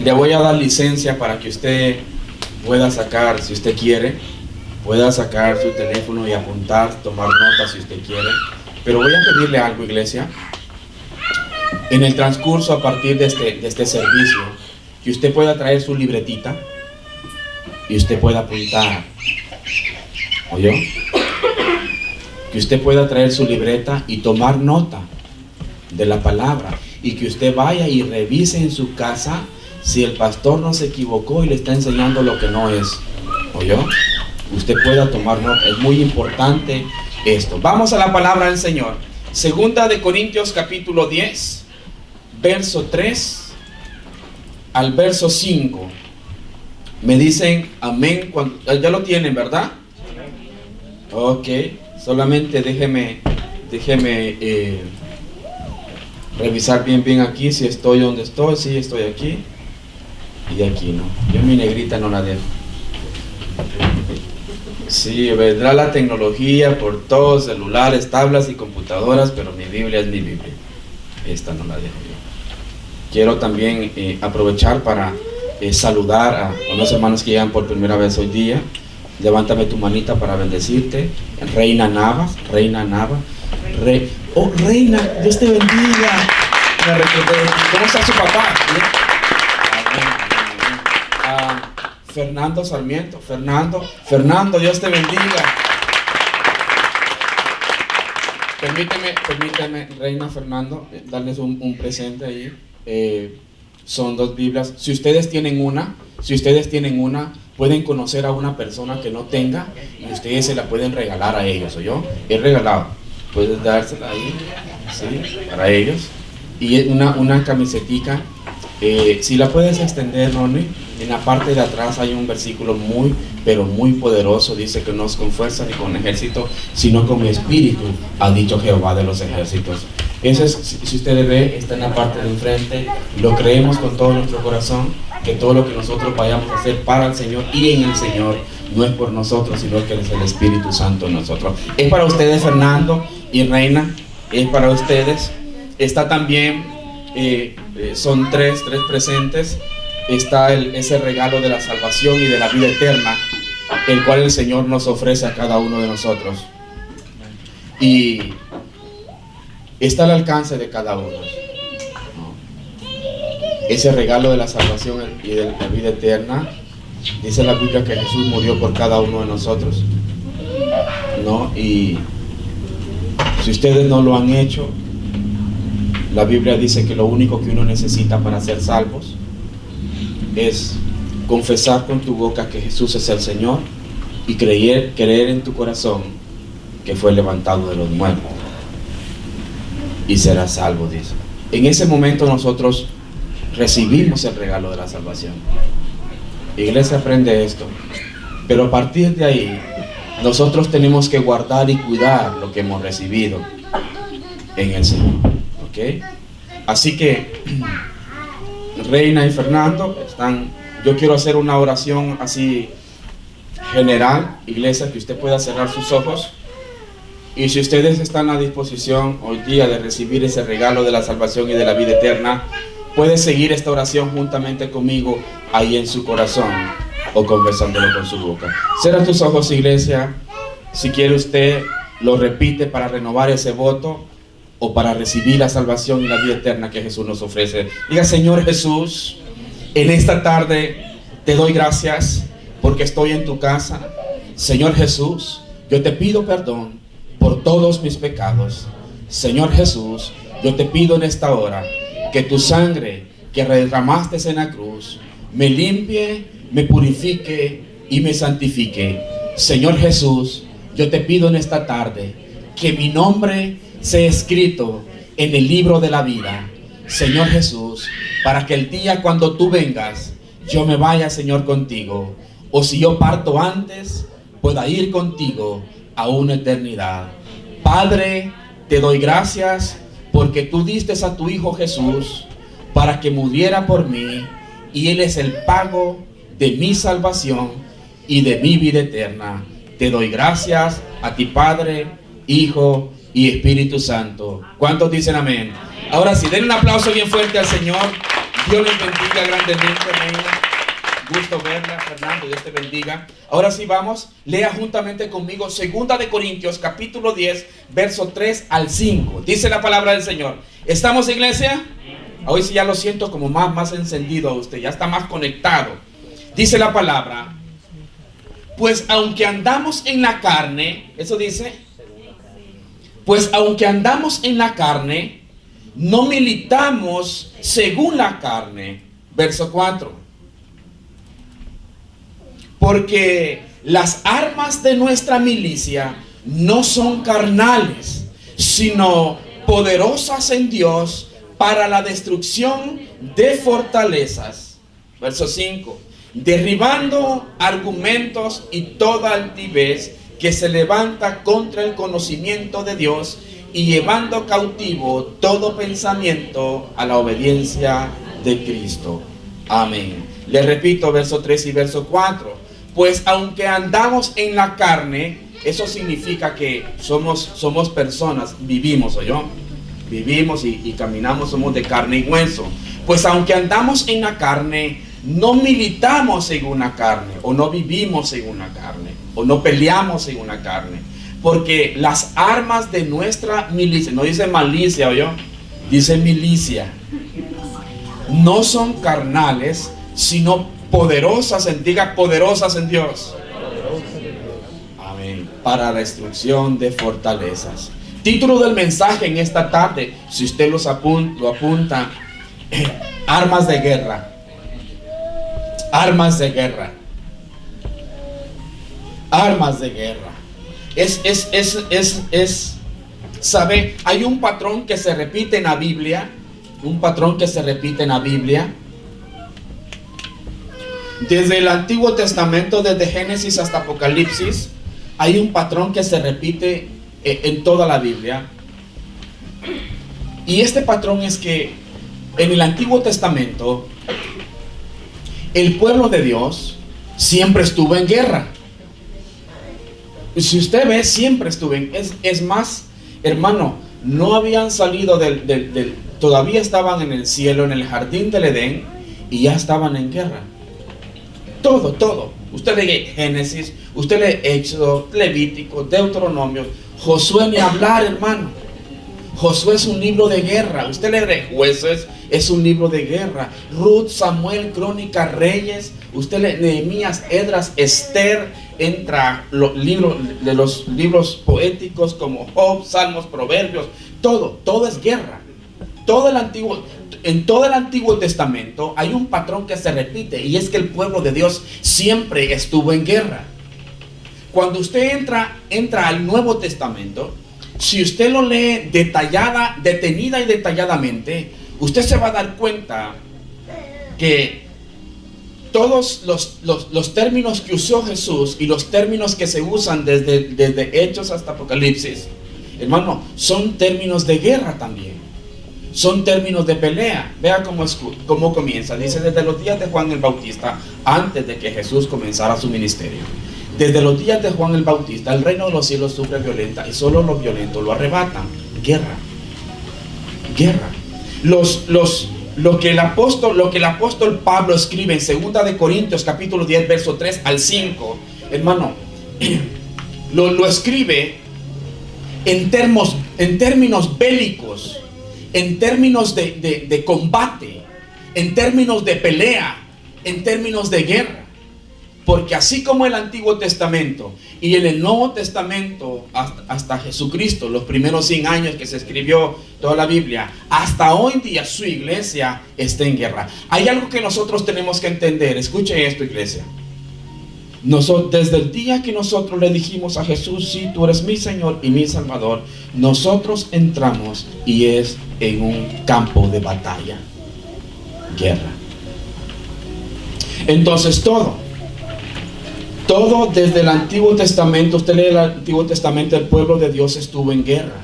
Le voy a dar licencia para que usted pueda sacar, si usted quiere, pueda sacar su teléfono y apuntar, tomar notas si usted quiere. Pero voy a pedirle algo, iglesia. En el transcurso, a partir de este servicio, que usted pueda traer su libretita y usted pueda apuntar. ¿Oyó? Que usted pueda traer su libreta y tomar nota de la palabra, y que usted vaya y revise en su casa si el pastor no se equivocó y le está enseñando lo que no es. ¿Oyó? Usted pueda tomar nota. Es muy importante esto. Vamos a la palabra del Señor. Segunda de Corintios capítulo 10, verso 3 al verso 5. Me dicen amén cuando ya lo tienen, ¿verdad? Ok, solamente déjeme revisar bien aquí si estoy donde estoy. Sí, estoy aquí y aquí, ¿no? Yo mi negrita no la dejo. Sí, vendrá la tecnología por todos, celulares, tablas y computadoras, pero mi Biblia es mi Biblia. Esta no la dejo yo. Quiero también aprovechar para saludar a unos hermanos que llegan por primera vez hoy día. Levántame tu manita para bendecirte. Reina Nava. Oh, Reina, Dios te bendiga. Me recordé. ¿Cómo está su papá? Fernando Sarmiento. Fernando, Dios te bendiga. Permíteme, Reina Fernando, darles un presente ahí. Son 2 Biblias. Si ustedes tienen una, pueden conocer a una persona que no tenga y ustedes se la pueden regalar a ellos. ¿Oyó? Es regalado. Puedes dársela ahí, ¿sí? Para ellos. Y una camisetica. Si la puedes extender, Ronnie, en la parte de atrás hay un versículo muy, pero muy poderoso. Dice que no es con fuerza ni con ejército, sino con mi espíritu, ha dicho Jehová de los ejércitos. Eso es, si usted ve, está en la parte de enfrente. Lo creemos con todo nuestro corazón, que todo lo que nosotros vayamos a hacer para el Señor y en el Señor, no es por nosotros, sino que es el Espíritu Santo en nosotros. Es para ustedes, Fernando y Reina, es para ustedes. Está también, son tres presentes. Está ese regalo de la salvación y de la vida eterna, el cual el Señor nos ofrece a cada uno de nosotros. Y está al alcance de cada uno. Ese regalo de la salvación y de la vida eterna, dice la Biblia que Jesús murió por cada uno de nosotros, ¿no? Y si ustedes no lo han hecho, la Biblia dice que lo único que uno necesita para ser salvos es confesar con tu boca que Jesús es el Señor y creer en tu corazón que fue levantado de los muertos, y serás salvo, dice. En ese momento nosotros recibimos el regalo de la salvación. Iglesia, aprende esto. Pero a partir de ahí, nosotros tenemos que guardar y cuidar lo que hemos recibido en el Señor. ¿Ok? Así que, Reina y Fernando están. Yo quiero hacer una oración así general, iglesia, que usted pueda cerrar sus ojos. Y si ustedes están a disposición hoy día de recibir ese regalo de la salvación y de la vida eterna, puede seguir esta oración juntamente conmigo ahí en su corazón o conversándolo con su boca. Cierra tus ojos, iglesia. Si quiere usted, lo repite para renovar ese voto o para recibir la salvación y la vida eterna que Jesús nos ofrece. Diga: Señor Jesús, en esta tarde te doy gracias porque estoy en tu casa. Señor Jesús, yo te pido perdón por todos mis pecados. Señor Jesús, yo te pido en esta hora que tu sangre que derramaste en la cruz me limpie, me purifique y me santifique. Señor Jesús, yo te pido en esta tarde que mi nombre sea escrito en el libro de la vida. Señor Jesús, para que el día cuando tú vengas, yo me vaya, Señor, contigo. O si yo parto antes, pueda ir contigo a una eternidad. Padre, te doy gracias porque tú diste a tu Hijo Jesús para que muriera por mí, y Él es el pago de mi salvación y de mi vida eterna. Te doy gracias a ti, Padre, Hijo y Espíritu Santo. ¿Cuántos dicen amén? Ahora sí, den un aplauso bien fuerte al Señor. Dios les bendiga grandemente, reina. Gusto verla, Fernando, Dios te bendiga. Ahora sí vamos, lea juntamente conmigo 2 de Corintios capítulo 10, verso 3 al 5. Dice la palabra del Señor. ¿Estamos, iglesia? Hoy sí ya lo siento como más encendido a usted, ya está más conectado. Dice la palabra: pues aunque andamos en la carne, eso dice, pues aunque andamos en la carne, no militamos según la carne. Verso 4. Porque las armas de nuestra milicia no son carnales, sino poderosas en Dios para la destrucción de fortalezas. Verso 5. Derribando argumentos y toda altivez que se levanta contra el conocimiento de Dios, y llevando cautivo todo pensamiento a la obediencia de Cristo. Amén. Le repito, verso 3 y verso 4. Pues aunque andamos en la carne, eso significa que somos personas, vivimos, ¿oyó? Vivimos y caminamos, somos de carne y hueso. Pues aunque andamos en la carne, no militamos según la carne, o no vivimos según la carne, o no peleamos según la carne. Porque las armas de nuestra milicia, no dice malicia, ¿oyó? Dice milicia. No son carnales, sino poderosas diga poderosas en Dios. Amén. Para la destrucción de fortalezas. Título del mensaje en esta tarde, si usted lo apunta, armas de guerra. Armas de guerra. Armas de guerra. ¿Sabe? Hay un patrón que se repite en la Biblia. Un patrón que se repite en la Biblia. Desde el Antiguo Testamento, desde Génesis hasta Apocalipsis, hay un patrón que se repite en toda la Biblia. Y este patrón es que en el Antiguo Testamento el pueblo de Dios siempre estuvo en guerra. Si usted ve, siempre estuvo en guerra. Es más, hermano, no habían salido todavía estaban en el cielo, en el jardín del Edén, y ya estaban en guerra. Todo. Usted lee Génesis, usted lee Éxodo, Levítico, Deuteronomio, Josué ni hablar, hermano. Josué es un libro de guerra. Usted lee Jueces, es un libro de guerra. Ruth, Samuel, Crónicas, Reyes. Usted lee Nehemías, Esdras, Esther. Entra los libros poéticos como Job, Salmos, Proverbios. Todo es guerra. En todo el Antiguo Testamento hay un patrón que se repite, y es que el pueblo de Dios siempre estuvo en guerra. Cuando usted entra al Nuevo Testamento, si usted lo lee detenida y detalladamente, usted se va a dar cuenta que todos los términos que usó Jesús y los términos que se usan desde Hechos hasta Apocalipsis, hermano, son términos de guerra también. Son términos de pelea. Vea cómo comienza. Dice: desde los días de Juan el Bautista, antes de que Jesús comenzara su ministerio. Desde los días de Juan el Bautista, el reino de los cielos sufre violenta, y solo los violentos lo arrebatan. Guerra. Lo que el apóstol Pablo escribe en 2 de Corintios capítulo 10, verso 3 al 5, hermano, lo escribe en términos bélicos, en términos de combate, en términos de pelea, en términos de guerra. Porque así como el Antiguo Testamento y en el Nuevo Testamento hasta Jesucristo, los primeros 100 años que se escribió toda la Biblia, hasta hoy día su iglesia está en guerra. Hay algo que nosotros tenemos que entender. Escuche esto, iglesia. Desde el día que nosotros le dijimos a Jesús: sí, tú eres mi Señor y mi Salvador, nosotros entramos y es en un campo de batalla, guerra. Entonces todo desde el Antiguo Testamento, usted lee el Antiguo Testamento, el pueblo de Dios estuvo en guerra.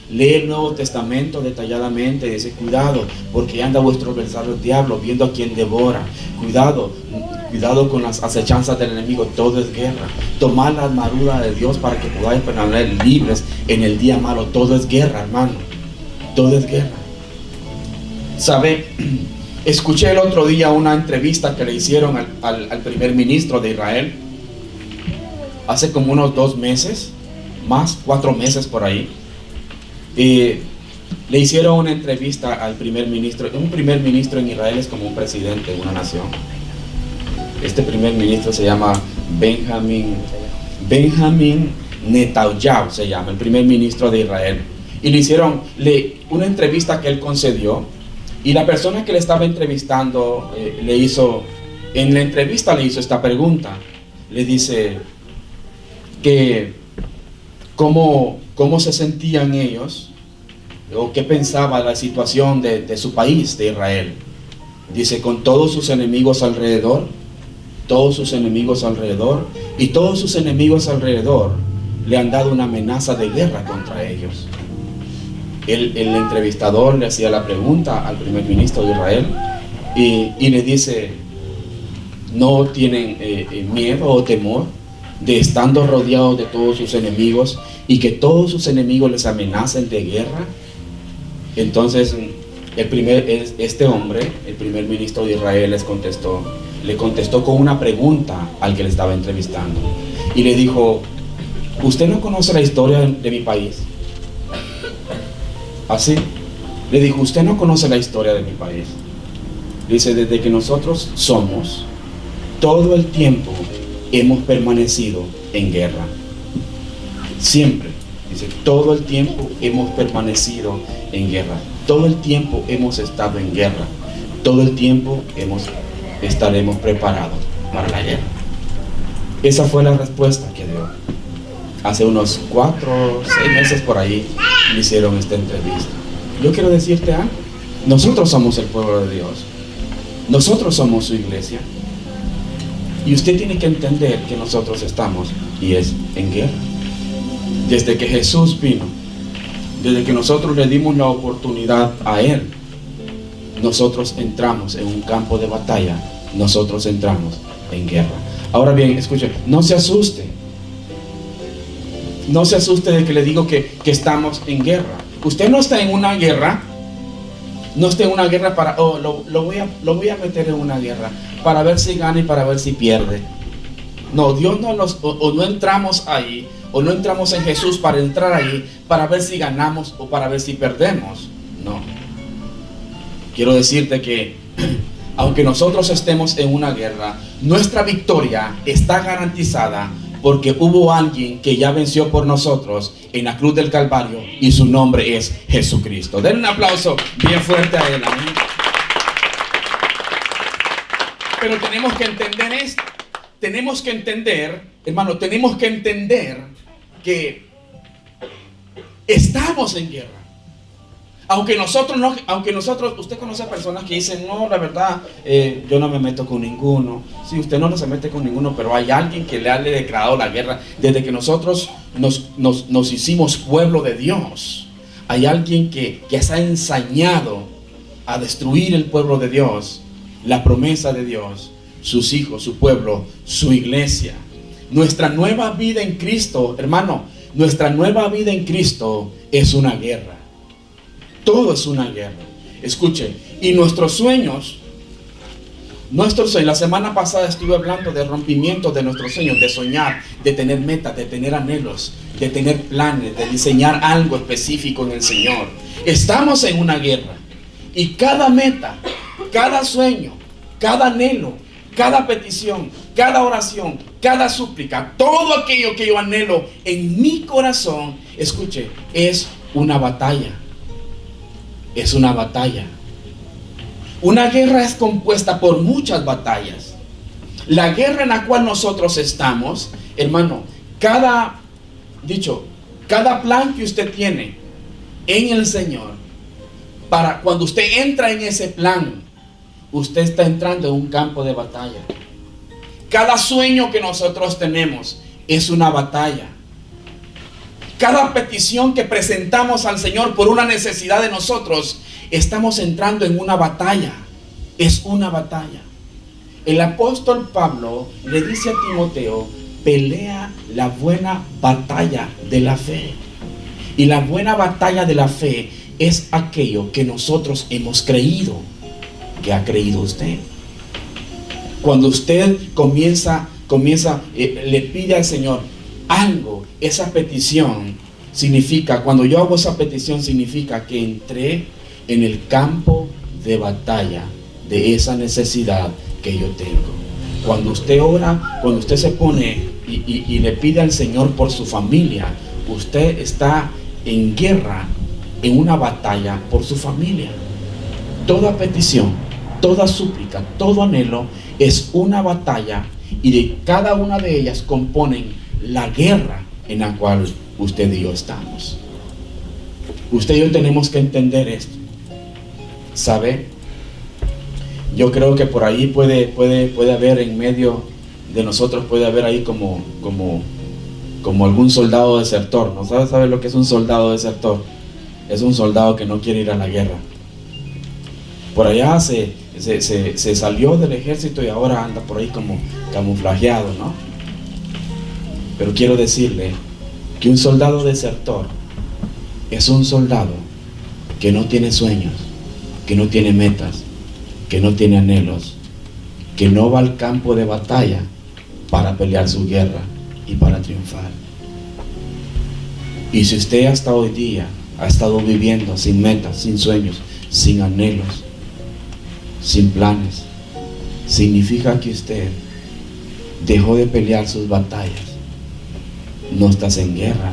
Lee el Nuevo Testamento detalladamente, dice: cuidado, porque anda vuestro adversario el diablo, viendo a quien devora. Cuidado con las acechanzas del enemigo. Todo es guerra. Tomad la armadura de Dios para que podáis permanecer libres en el día malo. Todo es guerra, hermano. Todo es guerra. ¿Sabe? Escuché el otro día una entrevista que le hicieron al primer ministro de Israel, hace como unos 2 meses, más 4 meses por ahí. Le hicieron una entrevista al primer ministro. Un primer ministro en Israel es como un presidente de una nación. Este primer ministro se llama Benjamin Netanyahu, se llama, el primer ministro de Israel. Y le hicieron una entrevista que él concedió, y la persona que le estaba entrevistando en la entrevista le hizo esta pregunta. Le dice que cómo se sentían ellos, o qué pensaba la situación de su país, de Israel. Dice, con todos sus enemigos alrededor, y todos sus enemigos alrededor le han dado una amenaza de guerra contra ellos. El entrevistador le hacía la pregunta al primer ministro de Israel, y le dice, ¿no tienen miedo o temor de estando rodeados de todos sus enemigos y que todos sus enemigos les amenacen de guerra? Entonces este hombre, el primer ministro de Israel, le contestó con una pregunta al que le estaba entrevistando, y le dijo, ¿usted no conoce la historia de mi país? Así le dijo, ¿usted no conoce la historia de mi país? Dice, desde que nosotros somos, todo el tiempo hemos permanecido en guerra. Siempre. Dice, todo el tiempo hemos permanecido en guerra. Todo el tiempo hemos estado en guerra. Todo el tiempo estaremos preparados para la guerra. Esa fue la respuesta que dio. Hace unos 4 o 6 meses por ahí le hicieron esta entrevista. Yo quiero decirte algo. Nosotros somos el pueblo de Dios. Nosotros somos su iglesia. Y usted tiene que entender que nosotros estamos, y es en guerra. Desde que Jesús vino, desde que nosotros le dimos la oportunidad a Él, nosotros entramos en un campo de batalla. Nosotros entramos en guerra. Ahora bien, escuche, no se asuste. No se asuste de que le digo que estamos en guerra. Usted no está en una guerra. No está en una guerra para, lo voy a meter en una guerra para ver si gana y para ver si pierde. No, Dios no no entramos ahí, o no entramos en Jesús para entrar ahí para ver si ganamos o para ver si perdemos. No. Quiero decirte que aunque nosotros estemos en una guerra, nuestra victoria está garantizada, porque hubo alguien que ya venció por nosotros en la cruz del Calvario, y su nombre es Jesucristo. Den un aplauso bien fuerte a Él. Amén. Pero tenemos que entender esto. Tenemos que entender, hermano, tenemos que entender que estamos en guerra. Aunque nosotros, usted conoce a personas que dicen, no, la verdad, yo no me meto con ninguno. Sí, usted no se mete con ninguno, pero hay alguien que le ha declarado la guerra desde que nosotros nos hicimos pueblo de Dios. Hay alguien que se ha ensañado a destruir el pueblo de Dios, la promesa de Dios, sus hijos, su pueblo, su iglesia. Nuestra nueva vida en Cristo, hermano, nuestra nueva vida en Cristo es una guerra. Todo es una guerra. Escuchen, y nuestros sueños, la semana pasada estuve hablando de rompimiento de nuestros sueños, de soñar, de tener metas, de tener anhelos, de tener planes, de diseñar algo específico en el Señor. Estamos en una guerra, y cada meta, cada sueño, cada anhelo, cada petición, cada oración, cada súplica, todo aquello que yo anhelo en mi corazón, escuche, es una batalla. Es una batalla. Una guerra es compuesta por muchas batallas. La guerra en la cual nosotros estamos, hermano, cada plan que usted tiene en el Señor, para cuando usted entra en ese plan, usted está entrando en un campo de batalla. Cada sueño que nosotros tenemos es una batalla. Cada petición que presentamos al Señor por una necesidad de nosotros, estamos entrando en una batalla. Es una batalla. El apóstol Pablo le dice a Timoteo, pelea la buena batalla de la fe. Y la buena batalla de la fe es aquello que nosotros hemos creído. que ha creído usted. Cuando usted comienza, le pide al Señor algo, esa petición significa, cuando yo hago esa petición, significa que entré en el campo de batalla de esa necesidad que yo tengo. Cuando usted ora, cuando usted se pone y le pide al Señor por su familia, usted está en guerra, en una batalla por su familia. Toda petición, toda súplica, todo anhelo es una batalla, y de cada una de ellas componen la guerra en la cual usted y yo estamos. Usted y yo tenemos que entender esto. ¿Sabe? Yo creo que por ahí puede haber en medio de nosotros, puede haber ahí como algún soldado desertor. ¿No sabe lo que es un soldado desertor? Es un soldado que no quiere ir a la guerra. Por allá se salió del ejército y ahora anda por ahí como camuflajeado, ¿no? Pero quiero decirle que un soldado desertor es un soldado que no tiene sueños, que no tiene metas, que no tiene anhelos, que no va al campo de batalla para pelear su guerra y para triunfar. Y si usted hasta hoy día ha estado viviendo sin metas, sin sueños, sin anhelos, sin planes, significa que usted dejó de pelear sus batallas. No estás en guerra.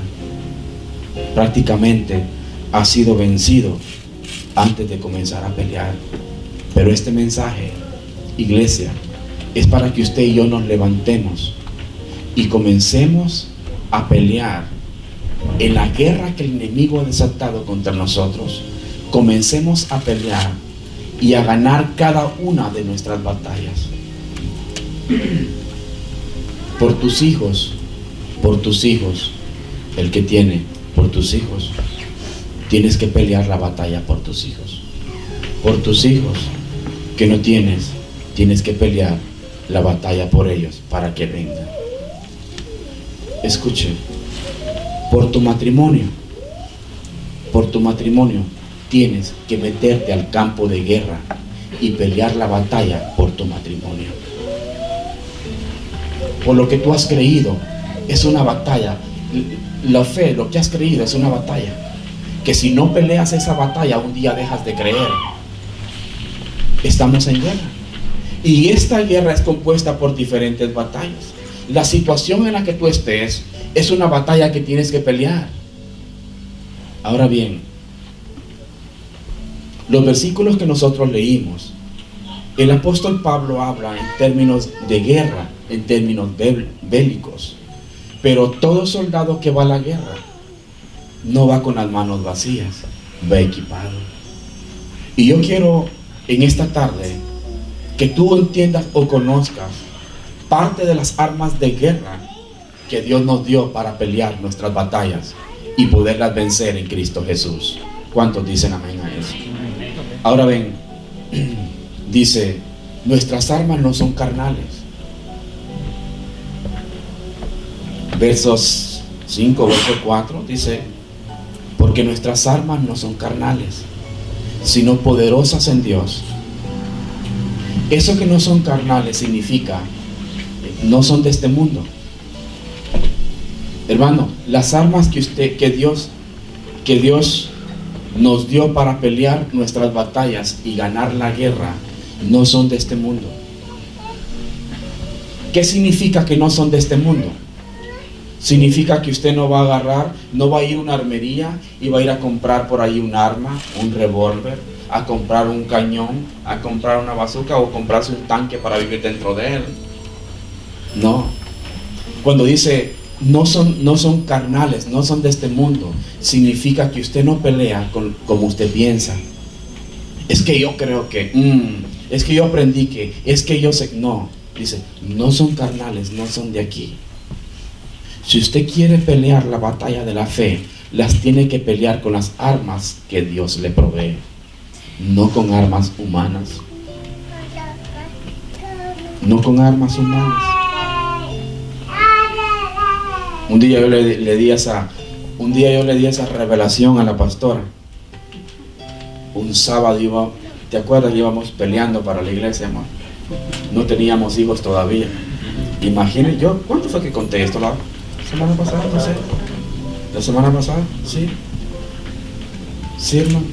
Prácticamente has sido vencido antes de comenzar a pelear. Pero este mensaje, iglesia, es para que usted y yo nos levantemos y comencemos a pelear en la guerra que el enemigo ha desatado contra nosotros. Comencemos a pelear y a ganar cada una de nuestras batallas. Por tus hijos, el que tiene, por tus hijos, tienes que pelear la batalla por tus hijos. Por tus hijos que no tienes, tienes que pelear la batalla por ellos para que vengan. Escuche, por tu matrimonio, tienes que meterte al campo de guerra y pelear la batalla por tu matrimonio. Por lo que tú has creído es una batalla. La fe, lo que has creído es una batalla, que si no peleas esa batalla, un día dejas de creer. Estamos en guerra, y esta guerra es compuesta por diferentes batallas. La situación en la que tú estés es una batalla que tienes que pelear. Ahora bien, los versículos que nosotros leímos, el apóstol Pablo habla en términos de guerra, en términos bélicos. Pero todo soldado que va a la guerra no va con las manos vacías, va equipado. Y yo quiero en esta tarde que tú entiendas o conozcas parte de las armas de guerra que Dios nos dio para pelear nuestras batallas y poderlas vencer en Cristo Jesús. ¿Cuántos dicen amén a eso? Ahora ven, dice, nuestras armas no son carnales. Versos 5, verso 4 dice, porque nuestras armas no son carnales, sino poderosas en Dios. Eso que no son carnales significa no son de este mundo. Hermano, las armas que Dios nos dio para pelear nuestras batallas y ganar la guerra no son de este mundo. ¿Qué significa que no son de este mundo? Significa que usted no va a agarrar, no va a ir a una armería y va a ir a comprar por ahí un arma, un revólver, a comprar un cañón, a comprar una bazooka o comprarse un tanque para vivir dentro de él. No. Cuando dice no son carnales, no son de este mundo, significa que usted no pelea como usted piensa. Es que yo creo que, es que yo aprendí que, es que yo sé. No, dice, no son carnales, no son de aquí. Si usted quiere pelear la batalla de la fe, las tiene que pelear con las armas que Dios le provee, no con armas humanas. No con armas humanas. Un día yo le di esa revelación a la pastora. Un sábado ¿Te acuerdas? Íbamos peleando para la iglesia, amor. No teníamos hijos todavía. Imagínense, yo, ¿cuánto fue que conté esto? ¿La semana pasada? No sé. ¿La semana pasada? Sí. Sí, hermano.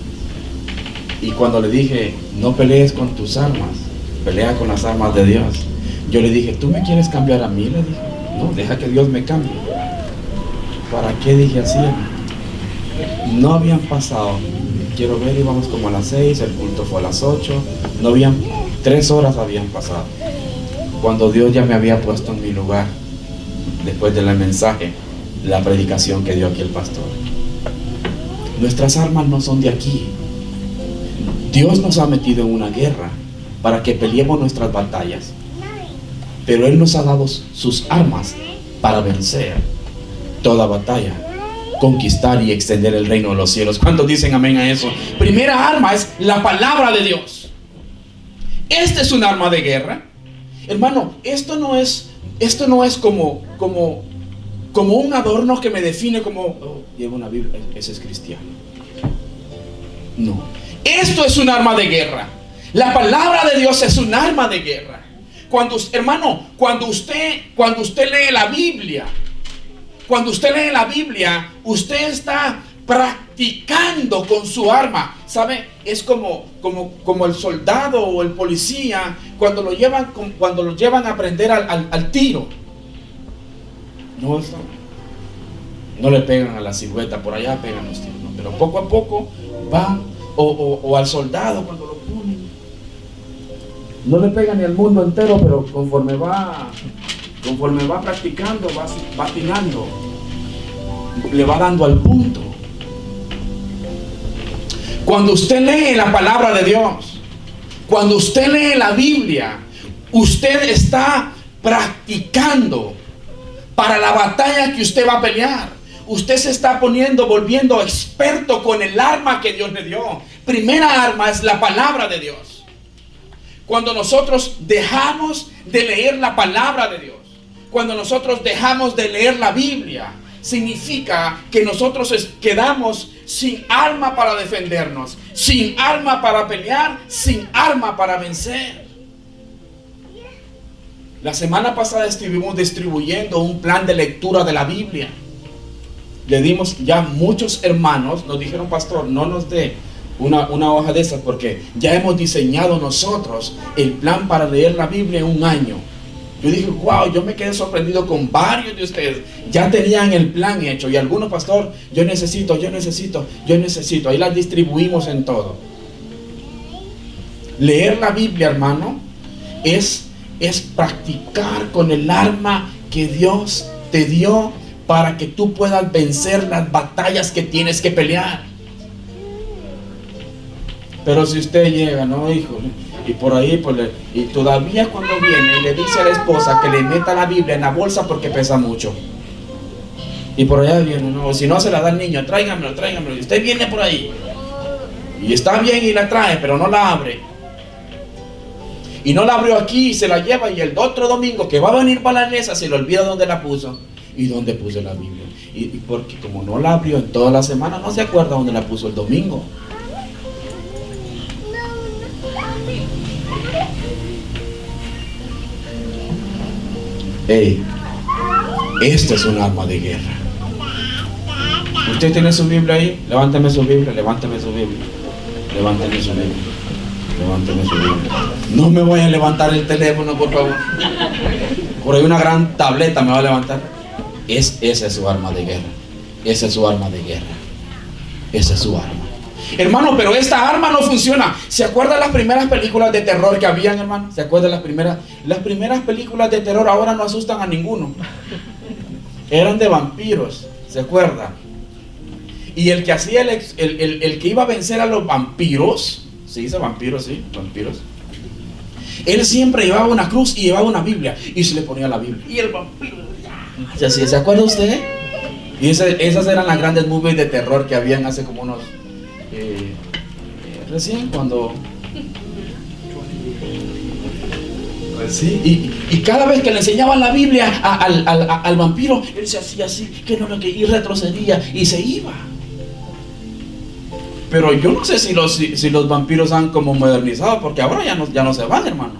Y cuando le dije, no pelees con tus armas, pelea con las armas de Dios. Yo le dije, ¿tú me quieres cambiar a mí? Le dije, no, deja que Dios me cambie. ¿Para qué dije así, hermano? No habían pasado, quiero ver, íbamos como a las 6, el culto fue a las 8, no habían, 3 horas habían pasado, cuando Dios ya me había puesto en mi lugar, después del mensaje, la predicación que dio aquí el pastor. Nuestras armas no son de aquí. Dios nos ha metido en una guerra para que peleemos nuestras batallas, pero Él nos ha dado sus armas para vencer toda batalla, conquistar y extender el reino de los cielos. ¿Cuántos dicen amén a eso? Primera arma es la palabra de Dios. Este es un arma de guerra. Hermano, esto no es como un adorno que me define como, oh, llevo una Biblia, ese es cristiano. No. Esto es un arma de guerra. La palabra de Dios es un arma de guerra. Hermano, cuando usted lee la Biblia, usted está practicando con su arma. ¿Sabe? Es como el soldado o el policía cuando lo llevan a aprender al tiro. No le pegan a la silueta, por allá pegan los tiros, ¿no? Pero poco a poco van, o al soldado cuando lo ponen. No le pegan ni al mundo entero, pero conforme va practicando, va afinando, le va dando al punto. Cuando usted lee la palabra de Dios, cuando usted lee la Biblia, usted está practicando para la batalla que usted va a pelear. Usted se está volviendo experto con el arma que Dios le dio. Primera arma es la palabra de Dios. Cuando nosotros dejamos de leer la palabra de Dios, cuando nosotros dejamos de leer la Biblia, significa que nosotros quedamos sin arma para defendernos, sin arma para pelear, sin arma para vencer. La semana pasada estuvimos distribuyendo un plan de lectura de la Biblia. Le dimos, ya muchos hermanos nos dijeron, pastor, no nos dé una hoja de esas porque ya hemos diseñado nosotros el plan para leer la Biblia en un año. Yo dije, wow, yo me quedé sorprendido con varios de ustedes. Ya tenían el plan hecho. Y algunos, pastor, yo necesito. Ahí las distribuimos en todo. Leer la Biblia, hermano, es practicar con el arma que Dios te dio para que tú puedas vencer las batallas que tienes que pelear. Pero si usted llega, no, hijo, y por ahí, y todavía cuando viene y le dice a la esposa que le meta la Biblia en la bolsa porque pesa mucho, y por allá viene, no, si no se la da al niño, tráigamelo, y usted viene por ahí y está bien y la trae, pero no la abre, y no la abrió aquí y se la lleva, y el otro domingo que va a venir para la iglesia se le olvida dónde la puso y dónde puso la Biblia, y porque como no la abrió en toda la semana, no se acuerda dónde la puso el domingo. Hey, esto es un arma de guerra. ¿Usted tiene su Biblia ahí? Levánteme su Biblia. No me voy a levantar el teléfono, por favor. Por ahí una gran tableta me va a levantar. Esa es su arma de guerra. Esa es su arma. Hermano, pero esta arma no funciona. ¿Se acuerdan las primeras películas de terror que habían, hermano? ¿Se acuerdan las primeras películas de terror? Ahora no asustan a ninguno. Eran de vampiros, ¿se acuerdan? Y el que hacía el que iba a vencer a los vampiros, se dice vampiros, sí, vampiros. Él siempre llevaba una cruz y llevaba una Biblia y se le ponía la Biblia. Y el vampiro, ¿se acuerda usted? Y esas eran las grandes movies de terror que habían hace como unos recién cuando sí, y cada vez que le enseñaban la Biblia al vampiro, él se hacía así, y retrocedía y se iba. Pero yo no sé si los vampiros han como modernizado, porque ahora ya no se van, hermano.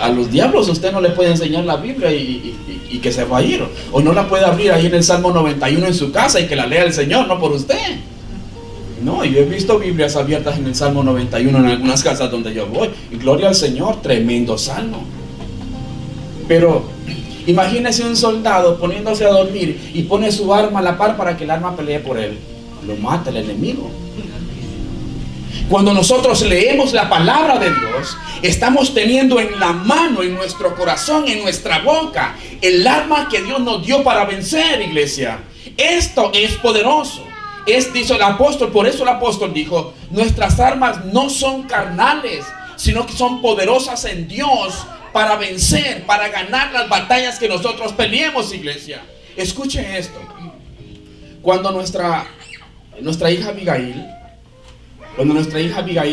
A los diablos usted no le puede enseñar la Biblia y que se va a ir. O no la puede abrir ahí en el Salmo 91 en su casa y que la lea el Señor, no por usted. No, yo he visto Biblias abiertas en el Salmo 91 en algunas casas donde yo voy. Y gloria al Señor, tremendo salmo. Pero imagínese un soldado poniéndose a dormir y pone su arma a la par para que el arma pelee por él. Lo mata el enemigo. Cuando nosotros leemos la palabra de Dios, estamos teniendo en la mano, en nuestro corazón, en nuestra boca, el arma que Dios nos dio para vencer, iglesia. Esto es poderoso. Dice el apóstol, por eso el apóstol dijo, nuestras armas no son carnales, sino que son poderosas en Dios para vencer, para ganar las batallas que nosotros peleemos, iglesia. Escuchen esto. Cuando nuestra hija Abigail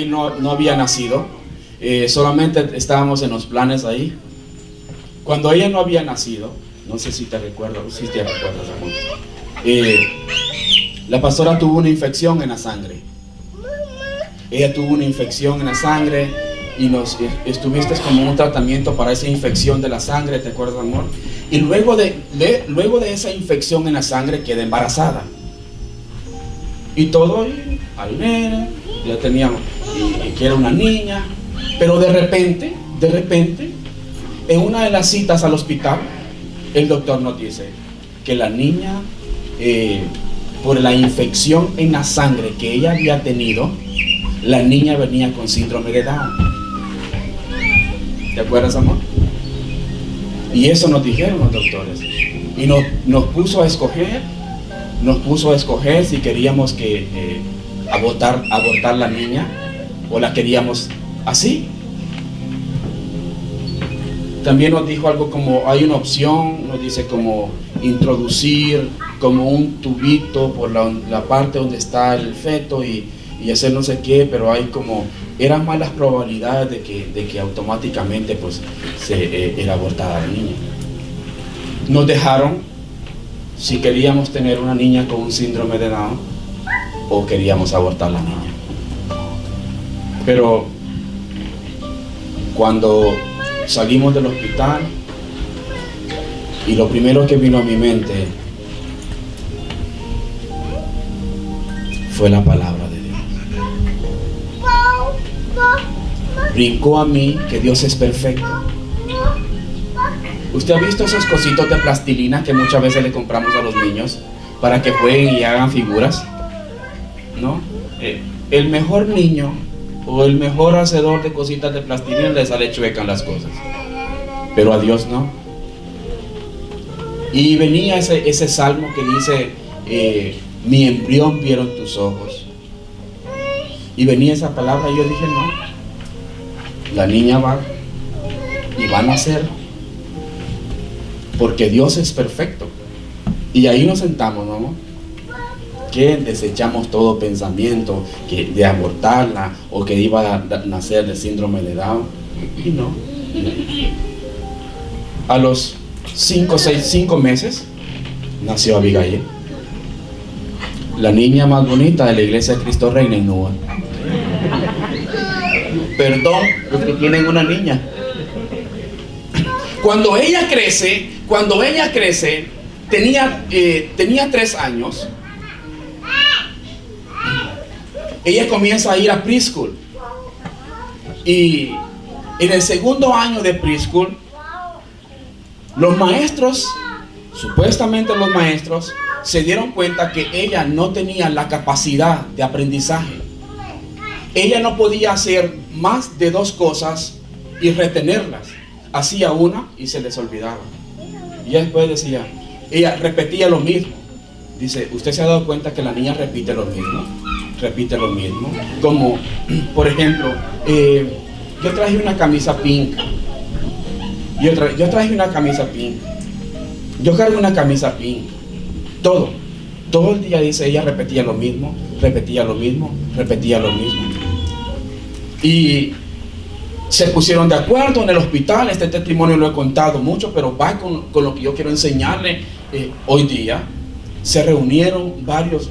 no había nacido, solamente estábamos en los planes ahí. Cuando ella no había nacido, no sé si te recuerdas, amor. La pastora tuvo una infección en la sangre. Ella tuvo una infección en la sangre y estuviste como un tratamiento para esa infección de la sangre, ¿te acuerdas, amor? Y luego de esa infección en la sangre queda embarazada. Y todo al nene, ya teníamos, y que era una niña. Pero de repente, en una de las citas al hospital, el doctor nos dice que la niña, por la infección en la sangre que ella había tenido, la niña venía con síndrome de Down. ¿Te acuerdas, amor? Y eso nos dijeron los doctores. Y nos puso a escoger si queríamos abortar la niña o la queríamos así. También nos dijo algo como, hay una opción, nos dice como introducir como un tubito por la parte donde está el feto y hacer no sé qué, pero hay como, eran más las probabilidades de que automáticamente pues era abortada la niña. Nos dejaron si queríamos tener una niña con un síndrome de Down o queríamos abortar la niña. Pero cuando salimos del hospital y lo primero que vino a mi mente fue la palabra de Dios. Brincó a mí que Dios es perfecto. ¿Usted ha visto esos cositos de plastilina que muchas veces le compramos a los niños para que jueguen y hagan figuras? ¿No? El mejor niño o el mejor hacedor de cositas de plastilina le sale chuecan las cosas, pero a Dios no. Y venía ese salmo que dice, mi embrión vieron tus ojos. Y venía esa palabra y yo dije, no, la niña va a nacer, porque Dios es perfecto. Y ahí nos sentamos, ¿no? Que desechamos todo pensamiento de abortarla o que iba a nacer de síndrome de Down. Y no. A los 5 meses nació Abigail, la niña más bonita de la iglesia de Cristo Reina en Nua. Perdón, los que tienen una niña. Cuando ella crece, tenía 3 años. Ella comienza a ir a preschool. Y en el 2º año de preschool, supuestamente los maestros, se dieron cuenta que ella no tenía la capacidad de aprendizaje. Ella no podía hacer más de 2 cosas y retenerlas. Hacía una y se les olvidaba. Y después decía, ella repetía lo mismo. Dice, ¿usted se ha dado cuenta que la niña repite lo mismo? Repite lo mismo. Como, por ejemplo, yo traje una camisa pink. Yo traje una camisa pink. Yo cargo una camisa pink. Todo el día, dice, ella repetía lo mismo. Y se pusieron de acuerdo en el hospital. Este testimonio lo he contado mucho, pero va con lo que yo quiero enseñarle hoy día. se reunieron varios,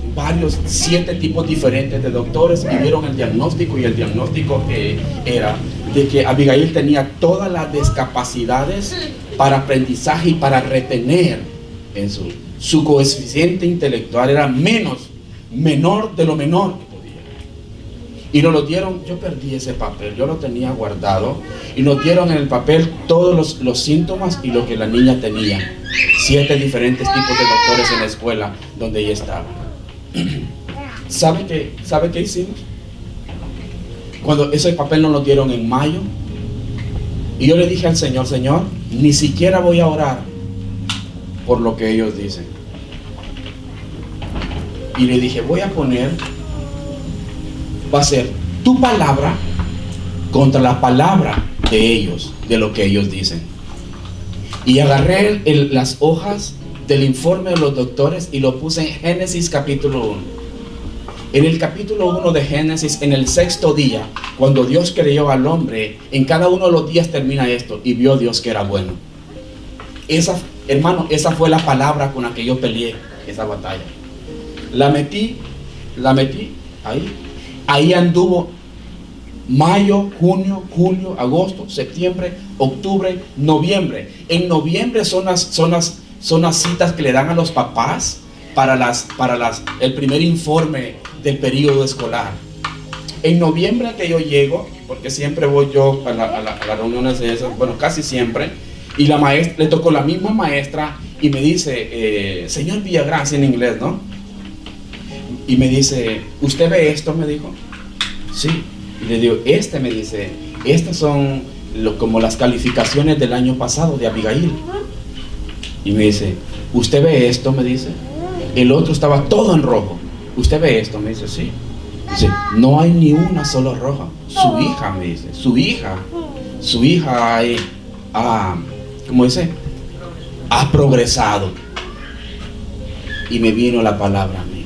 7 tipos diferentes de doctores y vieron el diagnóstico, y el diagnóstico era de que Abigail tenía todas las discapacidades para aprendizaje y para retener en su coeficiente intelectual era menor de lo menor que podía. Y nos lo dieron. Yo perdí ese papel, yo lo tenía guardado, y nos dieron en el papel todos los síntomas y lo que la niña tenía. 7 diferentes tipos de doctores en la escuela donde ella estaba. ¿Sabe qué hicimos? Cuando ese papel nos lo dieron en mayo, y yo le dije al Señor: Señor, ni siquiera voy a orar por lo que ellos dicen. Y le dije: va a ser tu palabra contra la palabra de ellos, de lo que ellos dicen. Y agarré las hojas del informe de los doctores y lo puse en Génesis capítulo 1. En el capítulo 1 de Génesis, en el 6º día, cuando Dios creó al hombre, en cada uno de los días termina esto: y vio Dios que era bueno. Hermano, esa fue la palabra con la que yo peleé esa batalla. La metí ahí anduvo mayo, junio, julio, agosto, septiembre, octubre, noviembre. En noviembre son las citas que le dan a los papás para el primer informe del periodo escolar. En noviembre que yo llego, porque siempre voy yo a las reuniones de esas, bueno, casi siempre, y la maestra, le tocó la misma maestra, y me dice: señor Villagrán, en inglés, ¿no? Y me dice: ¿usted ve esto? Me dijo. Sí. Y le digo: me dice, estas son como las calificaciones del año pasado de Abigail. Y me dice: ¿usted ve esto? Me dice. El otro estaba todo en rojo. ¿Usted ve esto? Me dice: sí. Dice: no hay ni una sola roja. Su hija, me dice, su hija ¿cómo dice? Ha progresado. Y me vino la palabra a mí.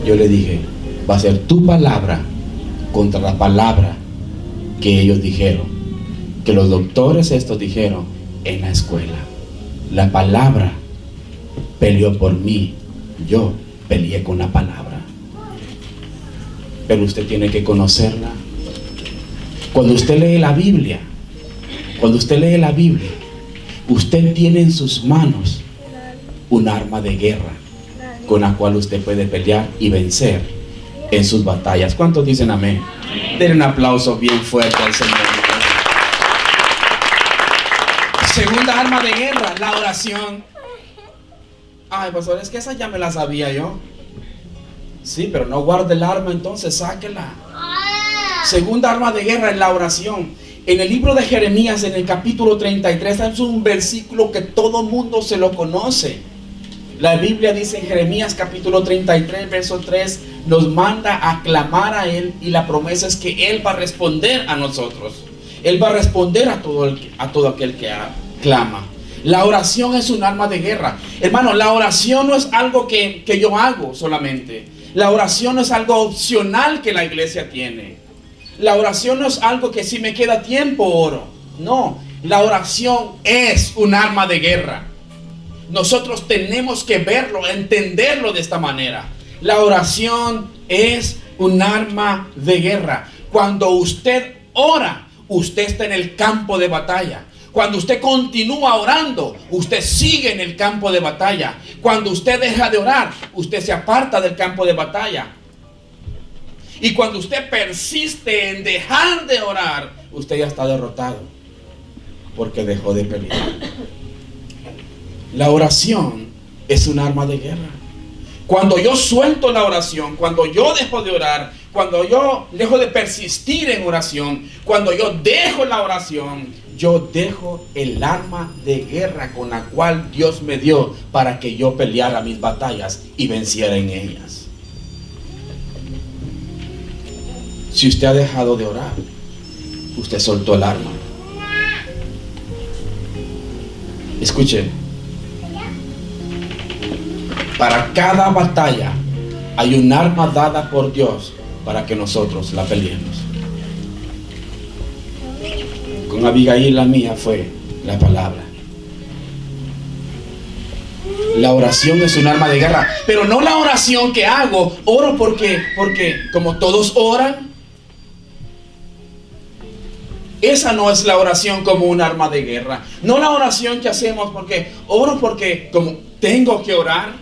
Yo le dije: va a ser tu palabra contra la palabra que ellos dijeron, que los doctores estos dijeron en la escuela. La palabra peleó por mí, yo peleé con la palabra. Pero usted tiene que conocerla. Cuando usted lee la Biblia, usted tiene en sus manos un arma de guerra con la cual usted puede pelear y vencer en sus batallas. ¿Cuántos dicen amén? Den un aplauso bien fuerte al Señor. Segunda arma de guerra, la oración. Ay, pastor, es que esa ya me la sabía yo. Sí, pero no guarde el arma, entonces sáquela. Segunda arma de guerra es la oración. En el libro de Jeremías, en el capítulo 33, es un versículo que todo mundo se lo conoce. La Biblia dice en Jeremías capítulo 33, verso 3, nos manda a clamar a Él, y la promesa es que Él va a responder a nosotros. Él va a responder a todo aquel que clama. La oración es un arma de guerra. Hermano, la oración no es algo que yo hago solamente. La oración no es algo opcional que la iglesia tiene. La oración no es algo que si me queda tiempo oro. No, la oración es un arma de guerra. Nosotros tenemos que verlo, entenderlo de esta manera. La oración es un arma de guerra. Cuando usted ora, usted está en el campo de batalla. Cuando usted continúa orando, usted sigue en el campo de batalla. Cuando usted deja de orar, usted se aparta del campo de batalla. Y cuando usted persiste en dejar de orar, usted ya está derrotado, porque dejó de pelear. La oración es un arma de guerra. Cuando yo suelto la oración, cuando yo dejo de orar, cuando yo dejo de persistir en oración, cuando yo dejo la oración, yo dejo el arma de guerra con la cual Dios me dio para que yo peleara mis batallas y venciera en ellas. Si usted ha dejado de orar, usted soltó el arma. Escuche, para cada batalla hay un arma dada por Dios para que nosotros la peleemos. Con Abigail, la mía fue la palabra. La oración es un arma de guerra, pero no la oración que hago. Oro porque como todos oran. Esa no es la oración como un arma de guerra. No la oración que hacemos porque oro porque como tengo que orar,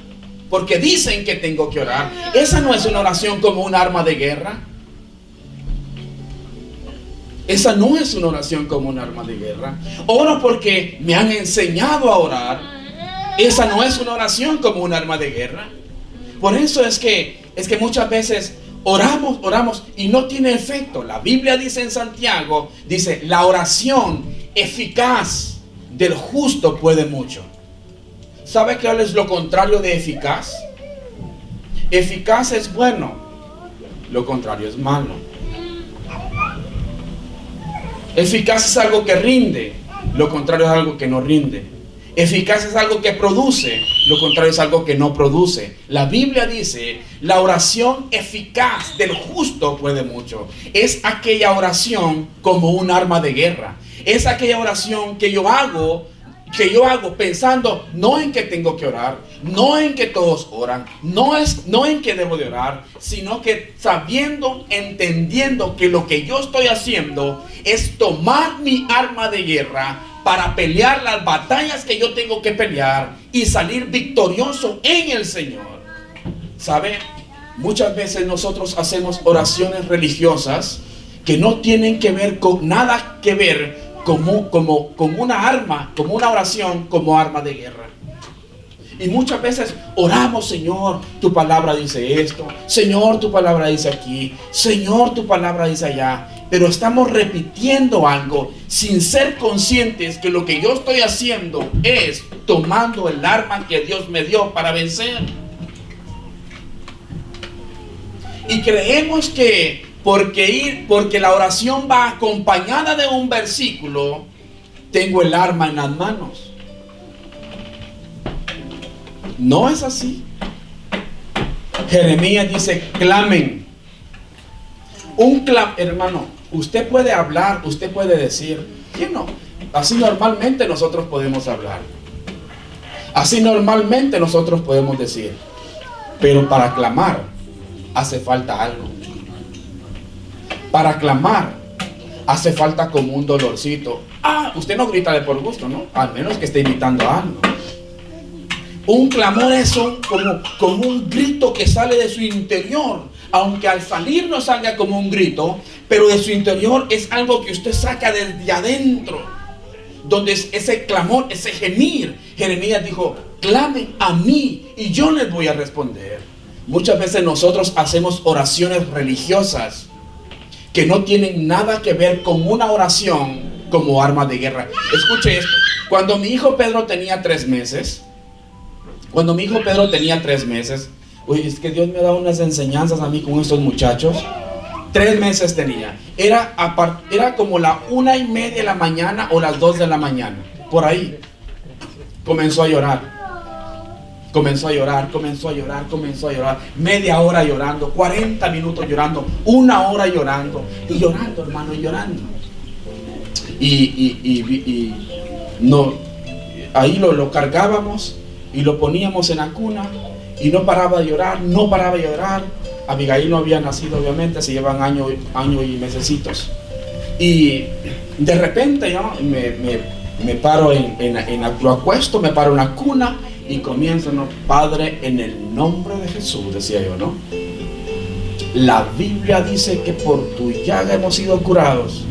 porque dicen que tengo que orar. Esa no es una oración como un arma de guerra. Esa no es una oración como un arma de guerra. Oro porque me han enseñado a orar. Esa no es una oración como un arma de guerra. Por eso es que muchas veces oramos y no tiene efecto. La Biblia dice en Santiago, dice, la oración eficaz del justo puede mucho. ¿Sabe qué es lo contrario de eficaz? Eficaz es bueno, lo contrario es malo. Eficaz es algo que rinde, lo contrario es algo que no rinde. Eficaz es algo que produce, lo contrario es algo que no produce. La Biblia dice, la oración eficaz del justo puede mucho. Es aquella oración como un arma de guerra. Es aquella oración que yo hago pensando no en que tengo que orar, no en que todos oran, no en que debo de orar, sino que sabiendo, entendiendo que lo que yo estoy haciendo es tomar mi arma de guerra para pelear las batallas que yo tengo que pelear y salir victorioso en el Señor. ¿Sabe? Muchas veces nosotros hacemos oraciones religiosas que no tienen que ver con nada que ver como una arma, como una oración, como arma de guerra. Y muchas veces oramos, Señor, tu palabra dice esto, Señor, tu palabra dice aquí, Señor, tu palabra dice allá. Pero estamos repitiendo algo sin ser conscientes que lo que yo estoy haciendo es tomando el arma que Dios me dio para vencer. Y creemos que porque la oración va acompañada de un versículo, tengo el arma en las manos. No es así. Jeremías dice, clamen. Hermano, usted puede hablar, usted puede decir, ¿quién no? Así normalmente nosotros podemos hablar. Así normalmente nosotros podemos decir. Pero para clamar hace falta algo. Para clamar hace falta como un dolorcito. Usted no grita de por gusto, ¿no? Al menos que esté imitando algo. Un clamor es como un grito que sale de su interior. Aunque al salir no salga como un grito, pero de su interior es algo que usted saca desde adentro. Donde es ese clamor, ese gemir. Jeremías dijo, clamen a mí y yo les voy a responder. Muchas veces nosotros hacemos oraciones religiosas que no tienen nada que ver con una oración como arma de guerra. Escuche esto. Cuando mi hijo Pedro tenía 3 meses, uy, es que Dios me ha dado unas enseñanzas a mí con estos muchachos. 3 meses tenía. Era como la 1:30 de la mañana o las 2 de la mañana. Por ahí. Comenzó a llorar. Media hora llorando, 40 minutos llorando, 1 hora llorando. Y llorando, hermano, y llorando. Y no, ahí lo cargábamos y lo poníamos en la cuna. Y no paraba de llorar. Abigail no había nacido, obviamente, se llevan año y mesecitos. Y de repente yo me paro lo acuesto, me paro en la cuna y comienzo, ¿no? Padre, en el nombre de Jesús, decía yo, ¿no? La Biblia dice que por tu llaga hemos sido curados.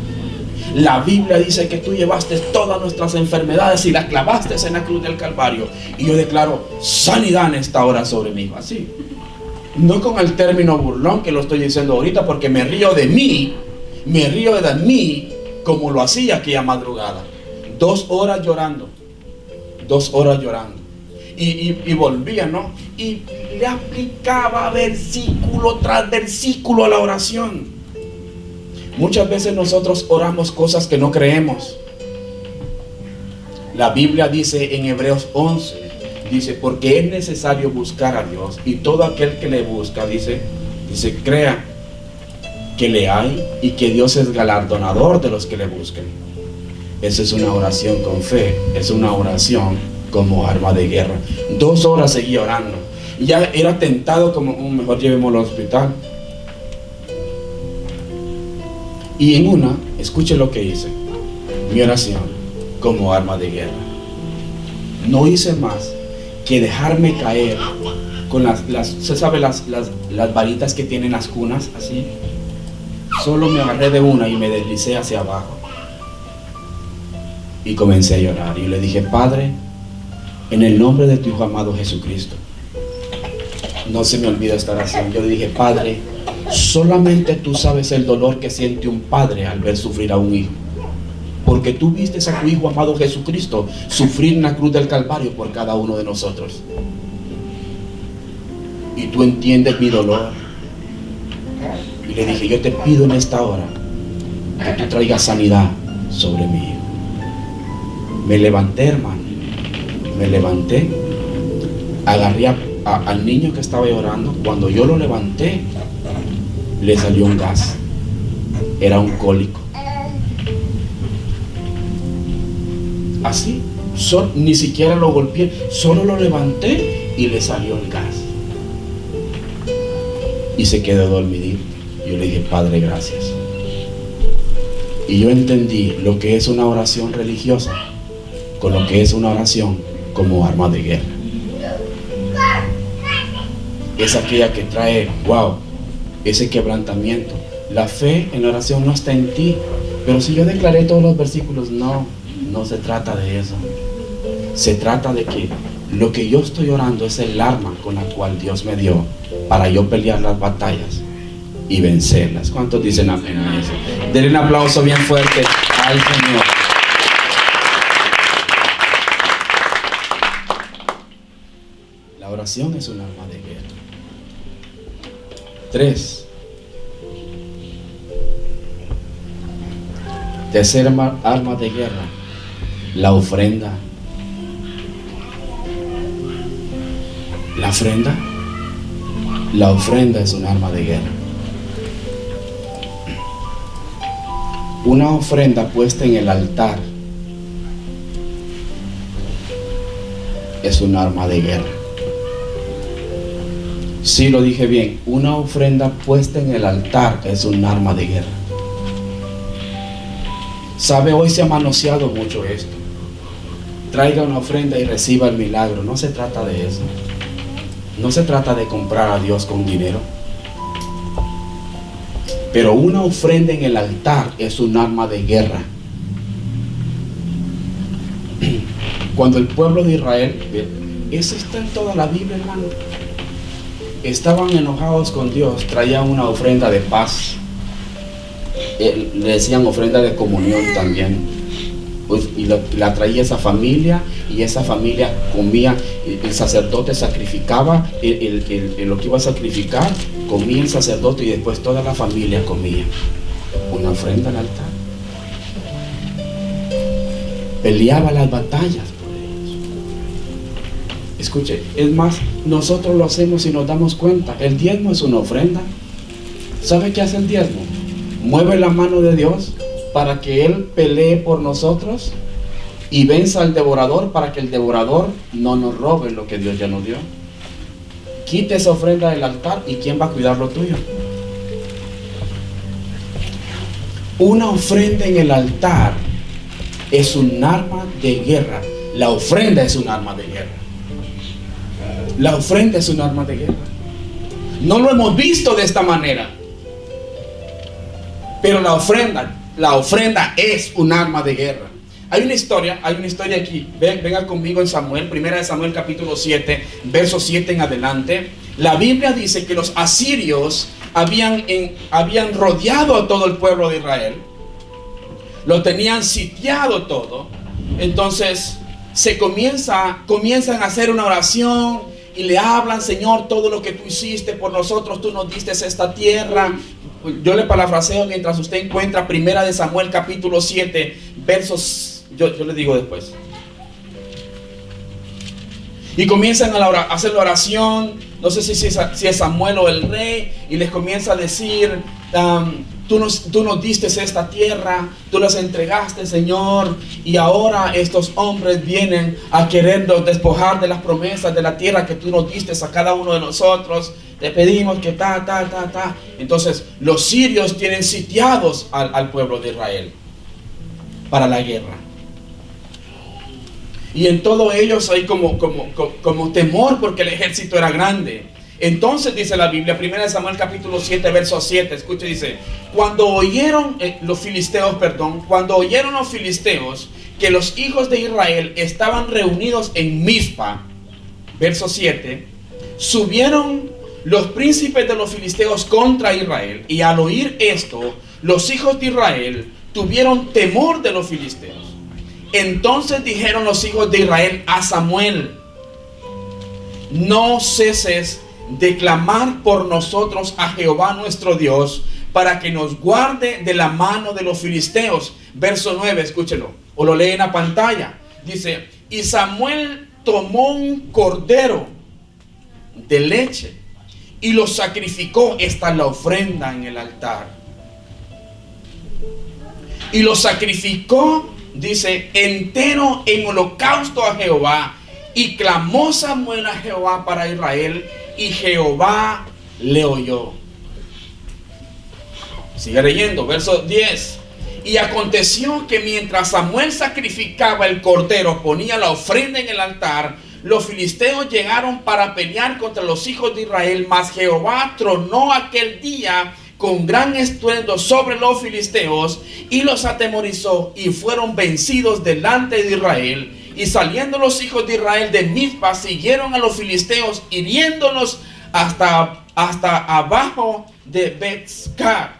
La Biblia dice que tú llevaste todas nuestras enfermedades y las clavaste en la cruz del Calvario. Y yo declaro sanidad en esta hora sobre mí. Así. No con el término burlón que lo estoy diciendo ahorita, porque me río de mí como lo hacía aquella madrugada. 2 horas llorando. Y volvía, ¿no? Y le aplicaba versículo tras versículo a la oración. Muchas veces nosotros oramos cosas que no creemos. La Biblia dice en Hebreos 11, dice, porque es necesario buscar a Dios, y todo aquel que le busca, dice, crea que le hay y que Dios es galardonador de los que le busquen. Esa es una oración con fe, es una oración como arma de guerra. 2 horas seguía orando. Ya era tentado como, mejor llevémoslo al hospital. Y en una, escuche lo que hice. Mi oración como arma de guerra. No hice más que dejarme caer con ¿se sabe las varitas que tienen las cunas? Así. Solo me agarré de una y me deslicé hacia abajo. Y comencé a llorar. Y le dije: Padre, en el nombre de tu Hijo amado Jesucristo. No se me olvida esta oración. Yo le dije: Padre, solamente tú sabes el dolor que siente un padre al ver sufrir a un hijo. Porque tú viste a tu Hijo amado Jesucristo sufrir en la cruz del Calvario por cada uno de nosotros. Y tú entiendes mi dolor. Y le dije: yo te pido en esta hora que tú traigas sanidad sobre mi hijo. Me levanté, hermano. Me levanté. Agarré al niño que estaba llorando. Cuando yo lo levanté, le salió un gas. Era un cólico. Así. Ni siquiera lo golpeé. Solo lo levanté y le salió el gas. Y se quedó dormidito. Yo le dije: Padre, gracias. Y yo entendí lo que es una oración religiosa con lo que es una oración como arma de guerra. Es aquella que trae, ese quebrantamiento. La fe en la oración no está en ti. Pero si yo declaré todos los versículos, no se trata de eso. Se trata de que lo que yo estoy orando es el arma con la cual Dios me dio para yo pelear las batallas y vencerlas. ¿Cuántos dicen amén a eso? Denle un aplauso bien fuerte al Señor. La oración es un arma de guerra. 3. Tercer arma de guerra, la ofrenda. La ofrenda es un arma de guerra. Una ofrenda puesta en el altar es un arma de guerra. Sí, lo dije bien. Una ofrenda puesta en el altar es un arma de guerra. ¿Sabe? Hoy se ha manoseado mucho esto. Traiga una ofrenda y reciba el milagro. No se trata de eso. No se trata de comprar a Dios con dinero. Pero una ofrenda en el altar es un arma de guerra. Cuando el pueblo de Israel, eso está en toda la Biblia, hermano, estaban enojados con Dios, traían una ofrenda de paz. Le decían ofrenda de comunión también. Y la traía esa familia, y esa familia comía. El sacerdote sacrificaba lo que iba a sacrificar, comía el sacerdote, y después toda la familia comía. Una ofrenda al altar. Peleaba las batallas por ellos. Escuche, es más, nosotros lo hacemos y nos damos cuenta. El diezmo es una ofrenda. ¿Sabe qué hace el diezmo? Mueve la mano de Dios para que Él pelee por nosotros y venza al devorador, para que el devorador no nos robe lo que Dios ya nos dio. Quite esa ofrenda del altar, y ¿quién va a cuidar lo tuyo? Una ofrenda en el altar es un arma de guerra. La ofrenda es un arma de guerra. La ofrenda es un arma de guerra. No lo hemos visto de esta manera, pero la ofrenda es un arma de guerra. Hay una historia aquí. Venga conmigo en Samuel, 1 Samuel capítulo 7, verso 7 en adelante. La Biblia dice que los asirios habían rodeado a todo el pueblo de Israel. Lo tenían sitiado todo. Entonces comienzan a hacer una oración y le hablan: Señor, todo lo que tú hiciste por nosotros, tú nos diste esta tierra. Yo le parafraseo mientras usted encuentra 1 Samuel capítulo 7 versos, yo le digo después. Y comienzan a hacer la oración. No sé si es Samuel o el rey, y les comienza a decir: tú nos diste esta tierra, tú las entregaste, Señor, y ahora estos hombres vienen a querernos despojar de las promesas de la tierra que tú nos diste a cada uno de nosotros. Te pedimos que Entonces los sirios tienen sitiados al pueblo de Israel para la guerra. Y en todo ellos hay como temor, porque el ejército era grande. Entonces dice la Biblia, 1 Samuel capítulo 7, verso 7, escuche, dice: cuando oyeron los filisteos que los hijos de Israel estaban reunidos en Mizpa, verso 7, subieron los príncipes de los filisteos contra Israel, y al oír esto, los hijos de Israel tuvieron temor de los filisteos. Entonces dijeron los hijos de Israel a Samuel: no ceses de clamar por nosotros a Jehová nuestro Dios, para que nos guarde de la mano de los filisteos. Verso 9, escúchelo, o lo lee en la pantalla. Dice: y Samuel tomó un cordero de leche y lo sacrificó. Esta es la ofrenda en el altar. Y lo sacrificó, dice, entero en holocausto a Jehová. Y clamó Samuel a Jehová para Israel, y Jehová le oyó. Sigue leyendo, verso 10. Y aconteció que mientras Samuel sacrificaba el cordero, ponía la ofrenda en el altar, los filisteos llegaron para pelear contra los hijos de Israel, mas Jehová tronó aquel día con gran estruendo sobre los filisteos y los atemorizó, y fueron vencidos delante de Israel. Y saliendo los hijos de Israel de Mizpa, siguieron a los filisteos, hiriéndolos hasta abajo de Bet-car.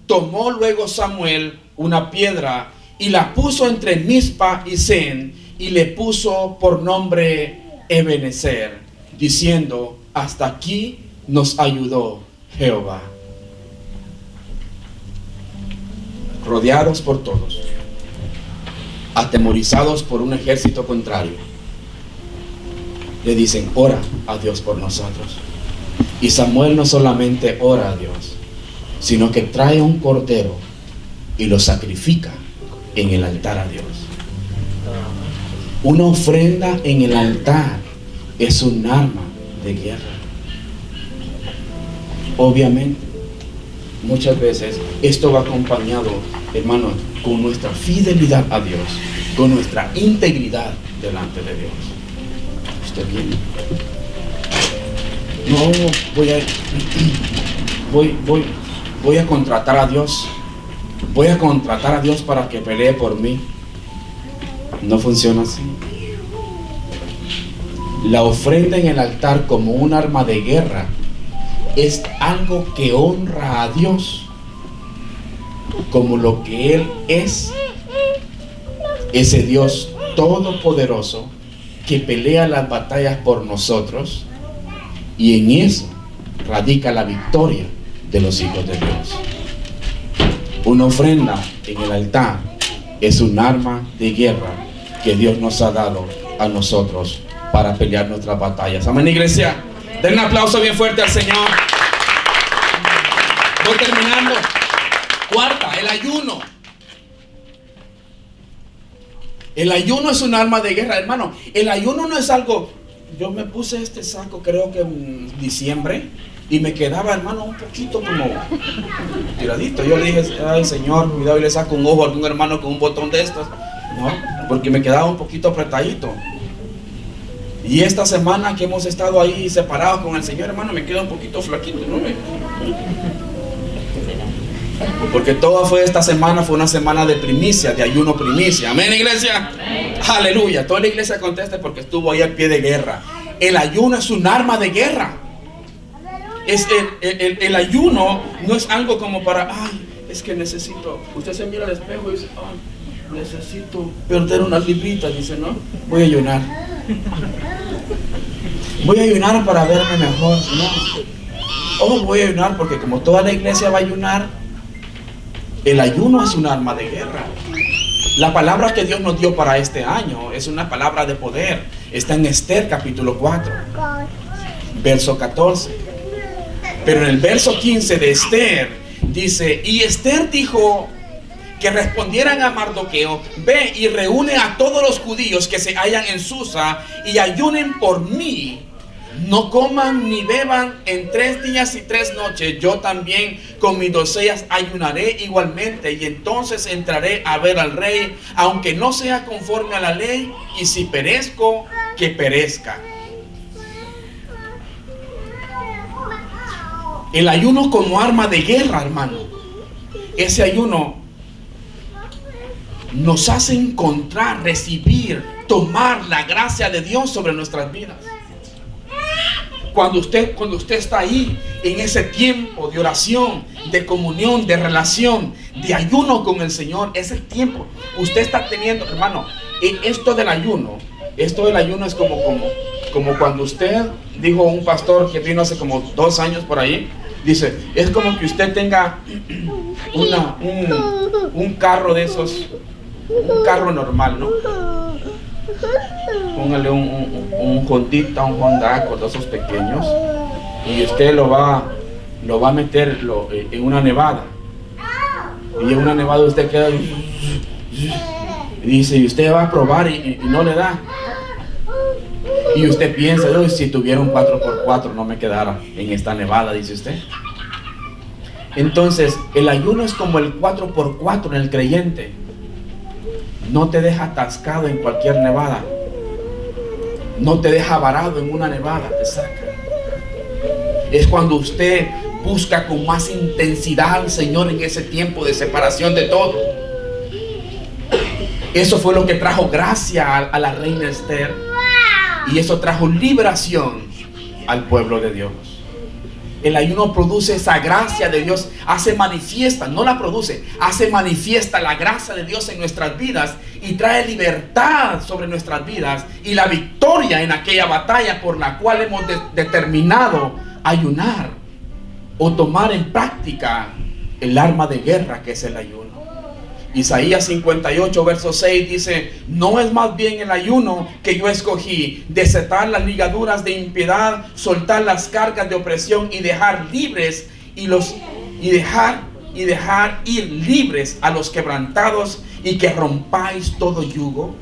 Tomó luego Samuel una piedra y la puso entre Mizpa y Sen, y le puso por nombre Ebenezer, diciendo: hasta aquí nos ayudó Jehová. Rodeados por todos, atemorizados por un ejército contrario, le dicen: ora a Dios por nosotros. Y Samuel no solamente ora a Dios, sino que trae un cordero y lo sacrifica en el altar a Dios. Una ofrenda en el altar es un arma de guerra. Obviamente, muchas veces esto va acompañado, hermanos, con nuestra fidelidad a Dios, con nuestra integridad delante de Dios. ¿Usted viene? No, voy a contratar a Dios. Voy a contratar a Dios para que pelee por mí. No funciona así. La ofrenda en el altar como un arma de guerra es algo que honra a Dios como lo que Él es, ese Dios todopoderoso que pelea las batallas por nosotros, y en eso radica la victoria de los hijos de Dios. Una ofrenda en el altar es un arma de guerra que Dios nos ha dado a nosotros para pelear nuestras batallas. Amén, iglesia. Den un aplauso bien fuerte al Señor. Voy terminando. Cuarta, el ayuno. El ayuno es un arma de guerra, hermano. El ayuno no es algo. Yo me puse este saco creo que en diciembre y me quedaba, hermano, un poquito como tiradito. Yo le dije: ay, Señor, cuidado y le saco un ojo a algún hermano con un botón de estos. No, porque me quedaba un poquito apretadito. Y esta semana que hemos estado ahí separados con el Señor, hermano, me queda un poquito flaquito, ¿no? Porque esta semana fue una semana de primicia, de ayuno primicia. Amén, iglesia. Amén. Aleluya. Toda la iglesia conteste porque estuvo ahí al pie de guerra. El ayuno es un arma de guerra. El ayuno no es algo como para, ay, es que necesito. Usted se mira al espejo y dice: ay, necesito perder unas libritas. Dice: no, voy a ayunar. Voy a ayunar para verme mejor. No. Voy a ayunar porque como toda la iglesia va a ayunar. El ayuno es un arma de guerra. La palabra que Dios nos dio para este año es una palabra de poder. Está en Esther capítulo 4, verso 14. Pero en el verso 15 de Esther Dice, y Esther dijo que respondieran a Mardoqueo: ve y reúne a todos los judíos que se hallan en Susa y ayunen por mí. No coman ni beban en 3 días y 3 noches. Yo también con mis doncellas ayunaré igualmente, y entonces entraré a ver al rey, aunque no sea conforme a la ley, y si perezco, que perezca. El ayuno como arma de guerra, hermano. Ese ayuno nos hace encontrar, recibir, tomar la gracia de Dios sobre nuestras vidas. Cuando usted está ahí, en ese tiempo de oración, de comunión, de relación, de ayuno con el Señor, es el tiempo. Usted está teniendo, hermano, esto del ayuno es como cuando usted, dijo un pastor que vino hace como 2 años por ahí, dice, es como que usted tenga un carro de esos, un carro normal, ¿no? Póngale un Hondita, un Honda Accord de esos pequeños, y usted lo va a meter en una nevada, y en una nevada usted queda y dice, y usted va a probar y no le da, y usted piensa, si tuviera un 4x4 no me quedara en esta nevada, dice usted. Entonces el ayuno es como el 4x4 en el creyente. No te deja atascado en cualquier nevada, no te deja varado en una nevada, te saca. Es cuando usted busca con más intensidad al Señor en ese tiempo de separación de todo. Eso fue lo que trajo gracia a la reina Esther, y eso trajo liberación al pueblo de Dios. El ayuno produce esa gracia de Dios, hace manifiesta, no la produce, hace manifiesta la gracia de Dios en nuestras vidas, y trae libertad sobre nuestras vidas y la victoria en aquella batalla por la cual hemos determinado ayunar o tomar en práctica el arma de guerra que es el ayuno. Isaías 58 verso 6 dice, no es más bien el ayuno que yo escogí, desatar las ligaduras de impiedad, soltar las cargas de opresión y dejar libres y dejar ir libres a los quebrantados, y que rompáis todo yugo.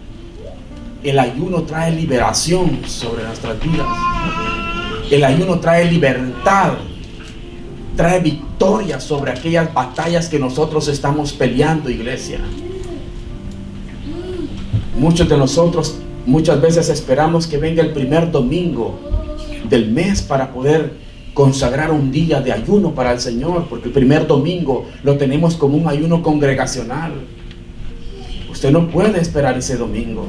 El ayuno trae liberación sobre nuestras vidas. El ayuno trae libertad, trae victoria sobre aquellas batallas que nosotros estamos peleando, iglesia. Muchos de nosotros muchas veces esperamos que venga el primer domingo del mes para poder consagrar un día de ayuno para el Señor, porque el primer domingo lo tenemos como un ayuno congregacional. Usted no puede esperar ese domingo.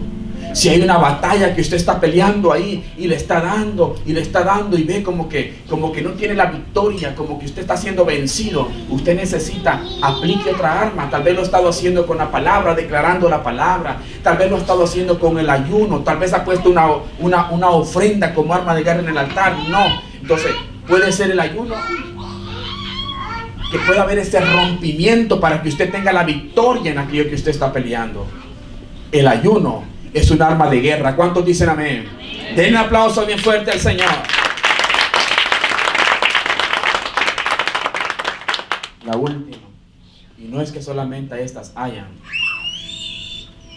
Si hay una batalla que usted está peleando ahí y le está dando y ve como que no tiene la victoria, como que usted está siendo vencido, usted necesita, aplique otra arma. Tal vez lo ha estado haciendo con la palabra, declarando la palabra, tal vez lo ha estado haciendo con el ayuno, tal vez ha puesto una ofrenda como arma de guerra en el altar. No, entonces puede ser el ayuno, que pueda haber ese rompimiento para que usted tenga la victoria en aquello que usted está peleando. El ayuno es un arma de guerra. ¿Cuántos dicen amén? Den un aplauso bien fuerte al Señor. La última, y no es que solamente estas hayan,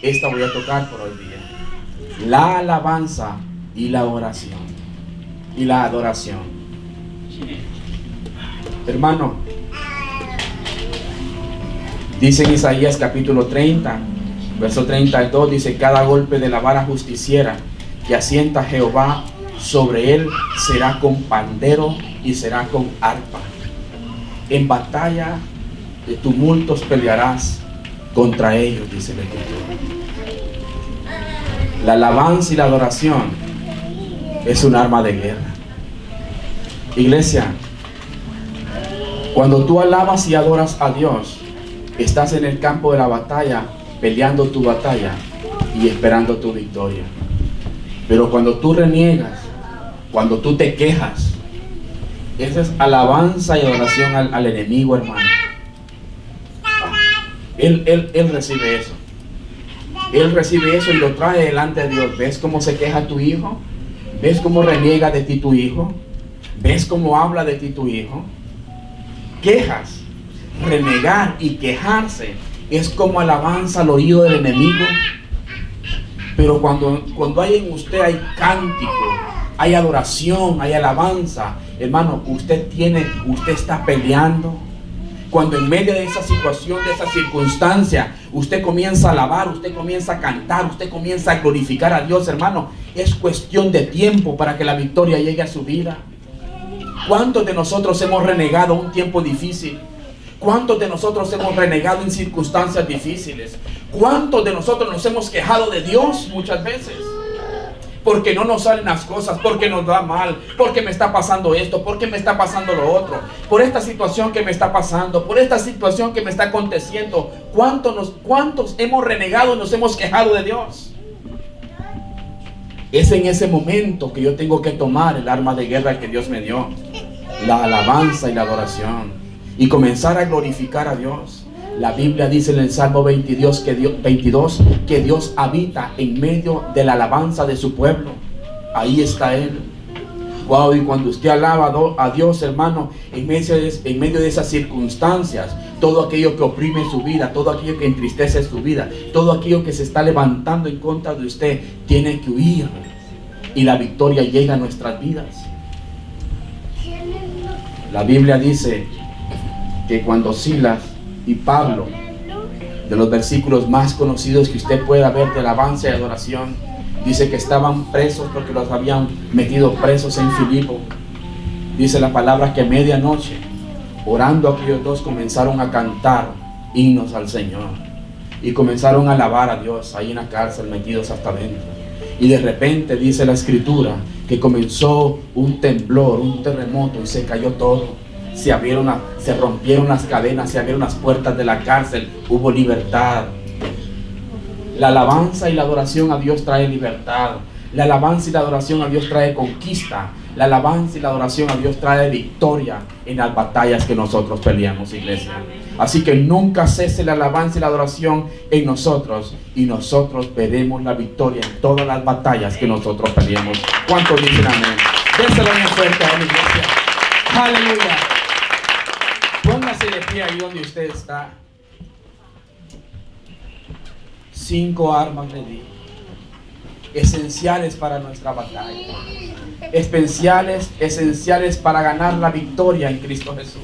esta voy a tocar por hoy día: la alabanza y la oración y la adoración. Hermano, dice en Isaías capítulo 30 verso 32, dice, cada golpe de la vara justiciera que asienta Jehová, sobre él será con pandero y será con arpa. En batalla de tumultos pelearás contra ellos, dice la Escritura. La alabanza y la adoración es un arma de guerra. Iglesia, cuando tú alabas y adoras a Dios, estás en el campo de la batalla, peleando tu batalla y esperando tu victoria. Pero cuando tú reniegas, cuando tú te quejas, esa es alabanza y adoración al enemigo, hermano. Él recibe eso. Él recibe eso y lo trae delante de Dios. ¿Ves cómo se queja tu hijo? ¿Ves cómo reniega de ti tu hijo? ¿Ves cómo habla de ti tu hijo? Quejas. renegar y quejarse es como alabanza al oído del enemigo. Pero cuando hay en usted hay cántico, hay adoración, hay alabanza, hermano, usted está peleando. Cuando en medio de esa situación, de esa circunstancia, usted comienza a alabar, usted comienza a cantar, usted comienza a glorificar a Dios, hermano, es cuestión de tiempo para que la victoria llegue a su vida. ¿Cuántos de nosotros hemos renegado un tiempo difícil? ¿Cuántos de nosotros hemos renegado en circunstancias difíciles? ¿Cuántos de nosotros nos hemos quejado de Dios muchas veces? Porque no nos salen las cosas, porque nos da mal, porque me está pasando esto, porque me está pasando lo otro, por esta situación que me está pasando, por esta situación que me está aconteciendo. ¿Cuántos hemos renegado y nos hemos quejado de Dios? Es en ese momento que yo tengo que tomar el arma de guerra que Dios me dio, la alabanza y la adoración, y comenzar a glorificar a Dios. La Biblia dice en el Salmo 22 que Dios habita en medio de la alabanza de su pueblo. Ahí está Él. Wow, y cuando usted alaba a Dios, hermano, en medio de esas circunstancias, todo aquello que oprime su vida, todo aquello que entristece su vida, todo aquello que se está levantando en contra de usted, tiene que huir. Y la victoria llega a nuestras vidas. La Biblia dice que cuando Silas y Pablo, de los versículos más conocidos que usted pueda ver de alabanza y adoración, dice que estaban presos porque los habían metido presos en Filipo. Dice la palabra que a medianoche, orando, aquellos dos comenzaron a cantar himnos al Señor y comenzaron a alabar a Dios ahí en la cárcel, metidos hasta adentro. Y de repente dice la escritura que comenzó un temblor, un terremoto, y se cayó todo. Se rompieron las cadenas, se abrieron las puertas de la cárcel, hubo libertad. La alabanza y la adoración a Dios trae libertad. La alabanza y la adoración a Dios trae conquista. La alabanza y la adoración a Dios trae victoria en las batallas que nosotros peleamos, iglesia. Así que nunca cese la alabanza y la adoración en nosotros, y nosotros veremos la victoria en todas las batallas que nosotros peleamos. ¿Cuántos dicen amén? Déselo bien fuerte a la iglesia. Aleluya. Póngase de pie ahí donde usted está. 5 armas le di, esenciales para nuestra batalla, esenciales para ganar la victoria en Cristo Jesús.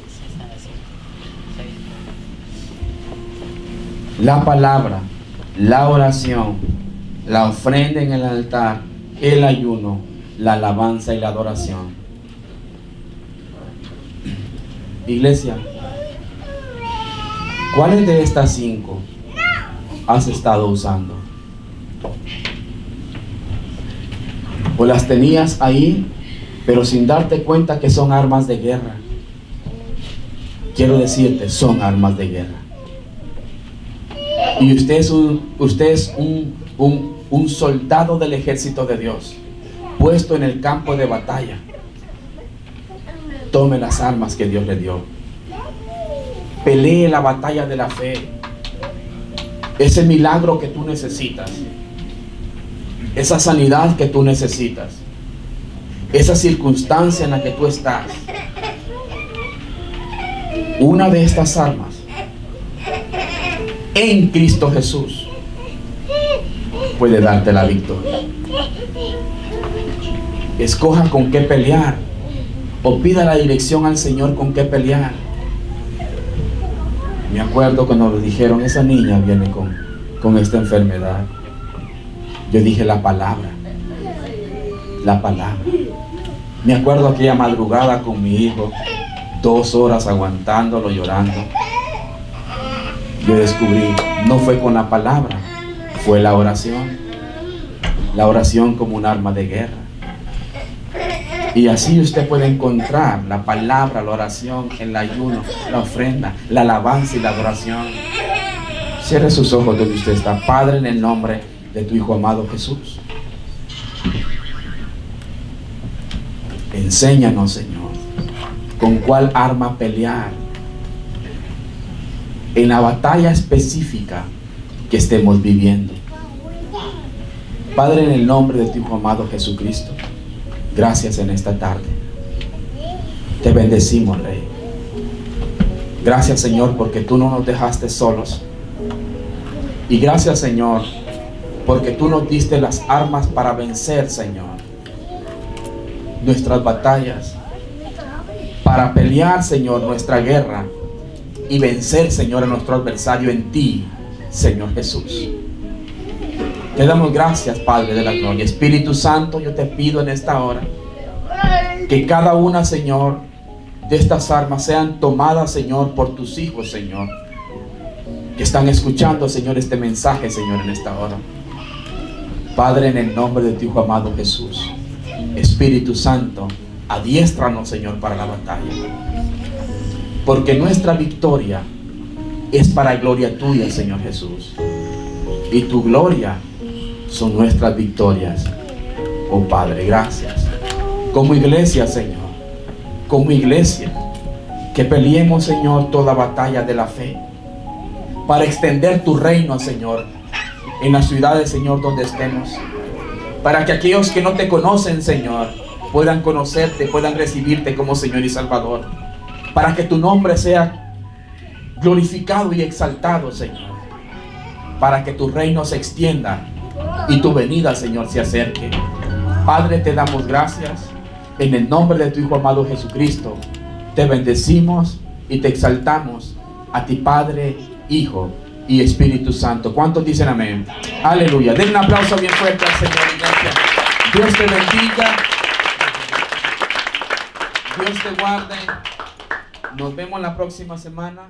La palabra, la oración, la ofrenda en el altar, el ayuno, la alabanza y la adoración. Iglesia, ¿cuáles de estas 5 has estado usando? O las tenías ahí, pero sin darte cuenta que son armas de guerra. Quiero decirte, son armas de guerra. Y usted es un soldado del ejército de Dios, puesto en el campo de batalla. Tome las armas que Dios le dio. Pelee la batalla de la fe. Ese milagro que tú necesitas, esa sanidad que tú necesitas, esa circunstancia en la que tú estás. Una de estas armas en Cristo Jesús puede darte la victoria. Escoja con qué pelear, o pida la dirección al Señor con qué pelear. Me acuerdo cuando nos dijeron, esa niña viene con esta enfermedad. Yo dije, la palabra. Me acuerdo aquella madrugada con mi hijo, 2 horas aguantándolo, llorando. Yo descubrí, no fue con la palabra, fue la oración. La oración como un arma de guerra. Y así usted puede encontrar la palabra, la oración, el ayuno, la ofrenda, la alabanza y la adoración. Cierre sus ojos donde usted está. Padre, en el nombre de tu Hijo amado Jesús, enséñanos, Señor, con cuál arma pelear en la batalla específica que estemos viviendo. Padre, en el nombre de tu Hijo amado Jesucristo, gracias en esta tarde. Te bendecimos, Rey. Gracias, Señor, porque tú no nos dejaste solos. Y gracias, Señor, porque tú nos diste las armas para vencer, Señor, nuestras batallas, para pelear, Señor, nuestra guerra y vencer, Señor, a nuestro adversario en ti, Señor Jesús. Te damos gracias, Padre de la gloria. Espíritu Santo, yo te pido en esta hora que cada una, Señor, de estas armas sean tomadas, Señor, por tus hijos, Señor, que están escuchando, Señor, este mensaje, Señor, en esta hora. Padre, en el nombre de tu Hijo amado Jesús, Espíritu Santo, adiéstranos, Señor, para la batalla, porque nuestra victoria es para gloria tuya, Señor Jesús, y tu gloria son nuestras victorias. Oh Padre, gracias. Como iglesia, Señor, como iglesia, que peleemos, Señor, toda batalla de la fe para extender tu reino, Señor, en las ciudades, Señor, donde estemos, para que aquellos que no te conocen, Señor, puedan conocerte, puedan recibirte como Señor y Salvador, para que tu nombre sea glorificado y exaltado, Señor, para que tu reino se extienda y tu venida, Señor, se acerque. Padre, te damos gracias en el nombre de tu Hijo amado Jesucristo. Te bendecimos y te exaltamos a ti, Padre, Hijo y Espíritu Santo. ¿Cuántos dicen amén? Aleluya. Den un aplauso bien fuerte al Señor, iglesia. Dios te bendiga. Dios te guarde. Nos vemos la próxima semana.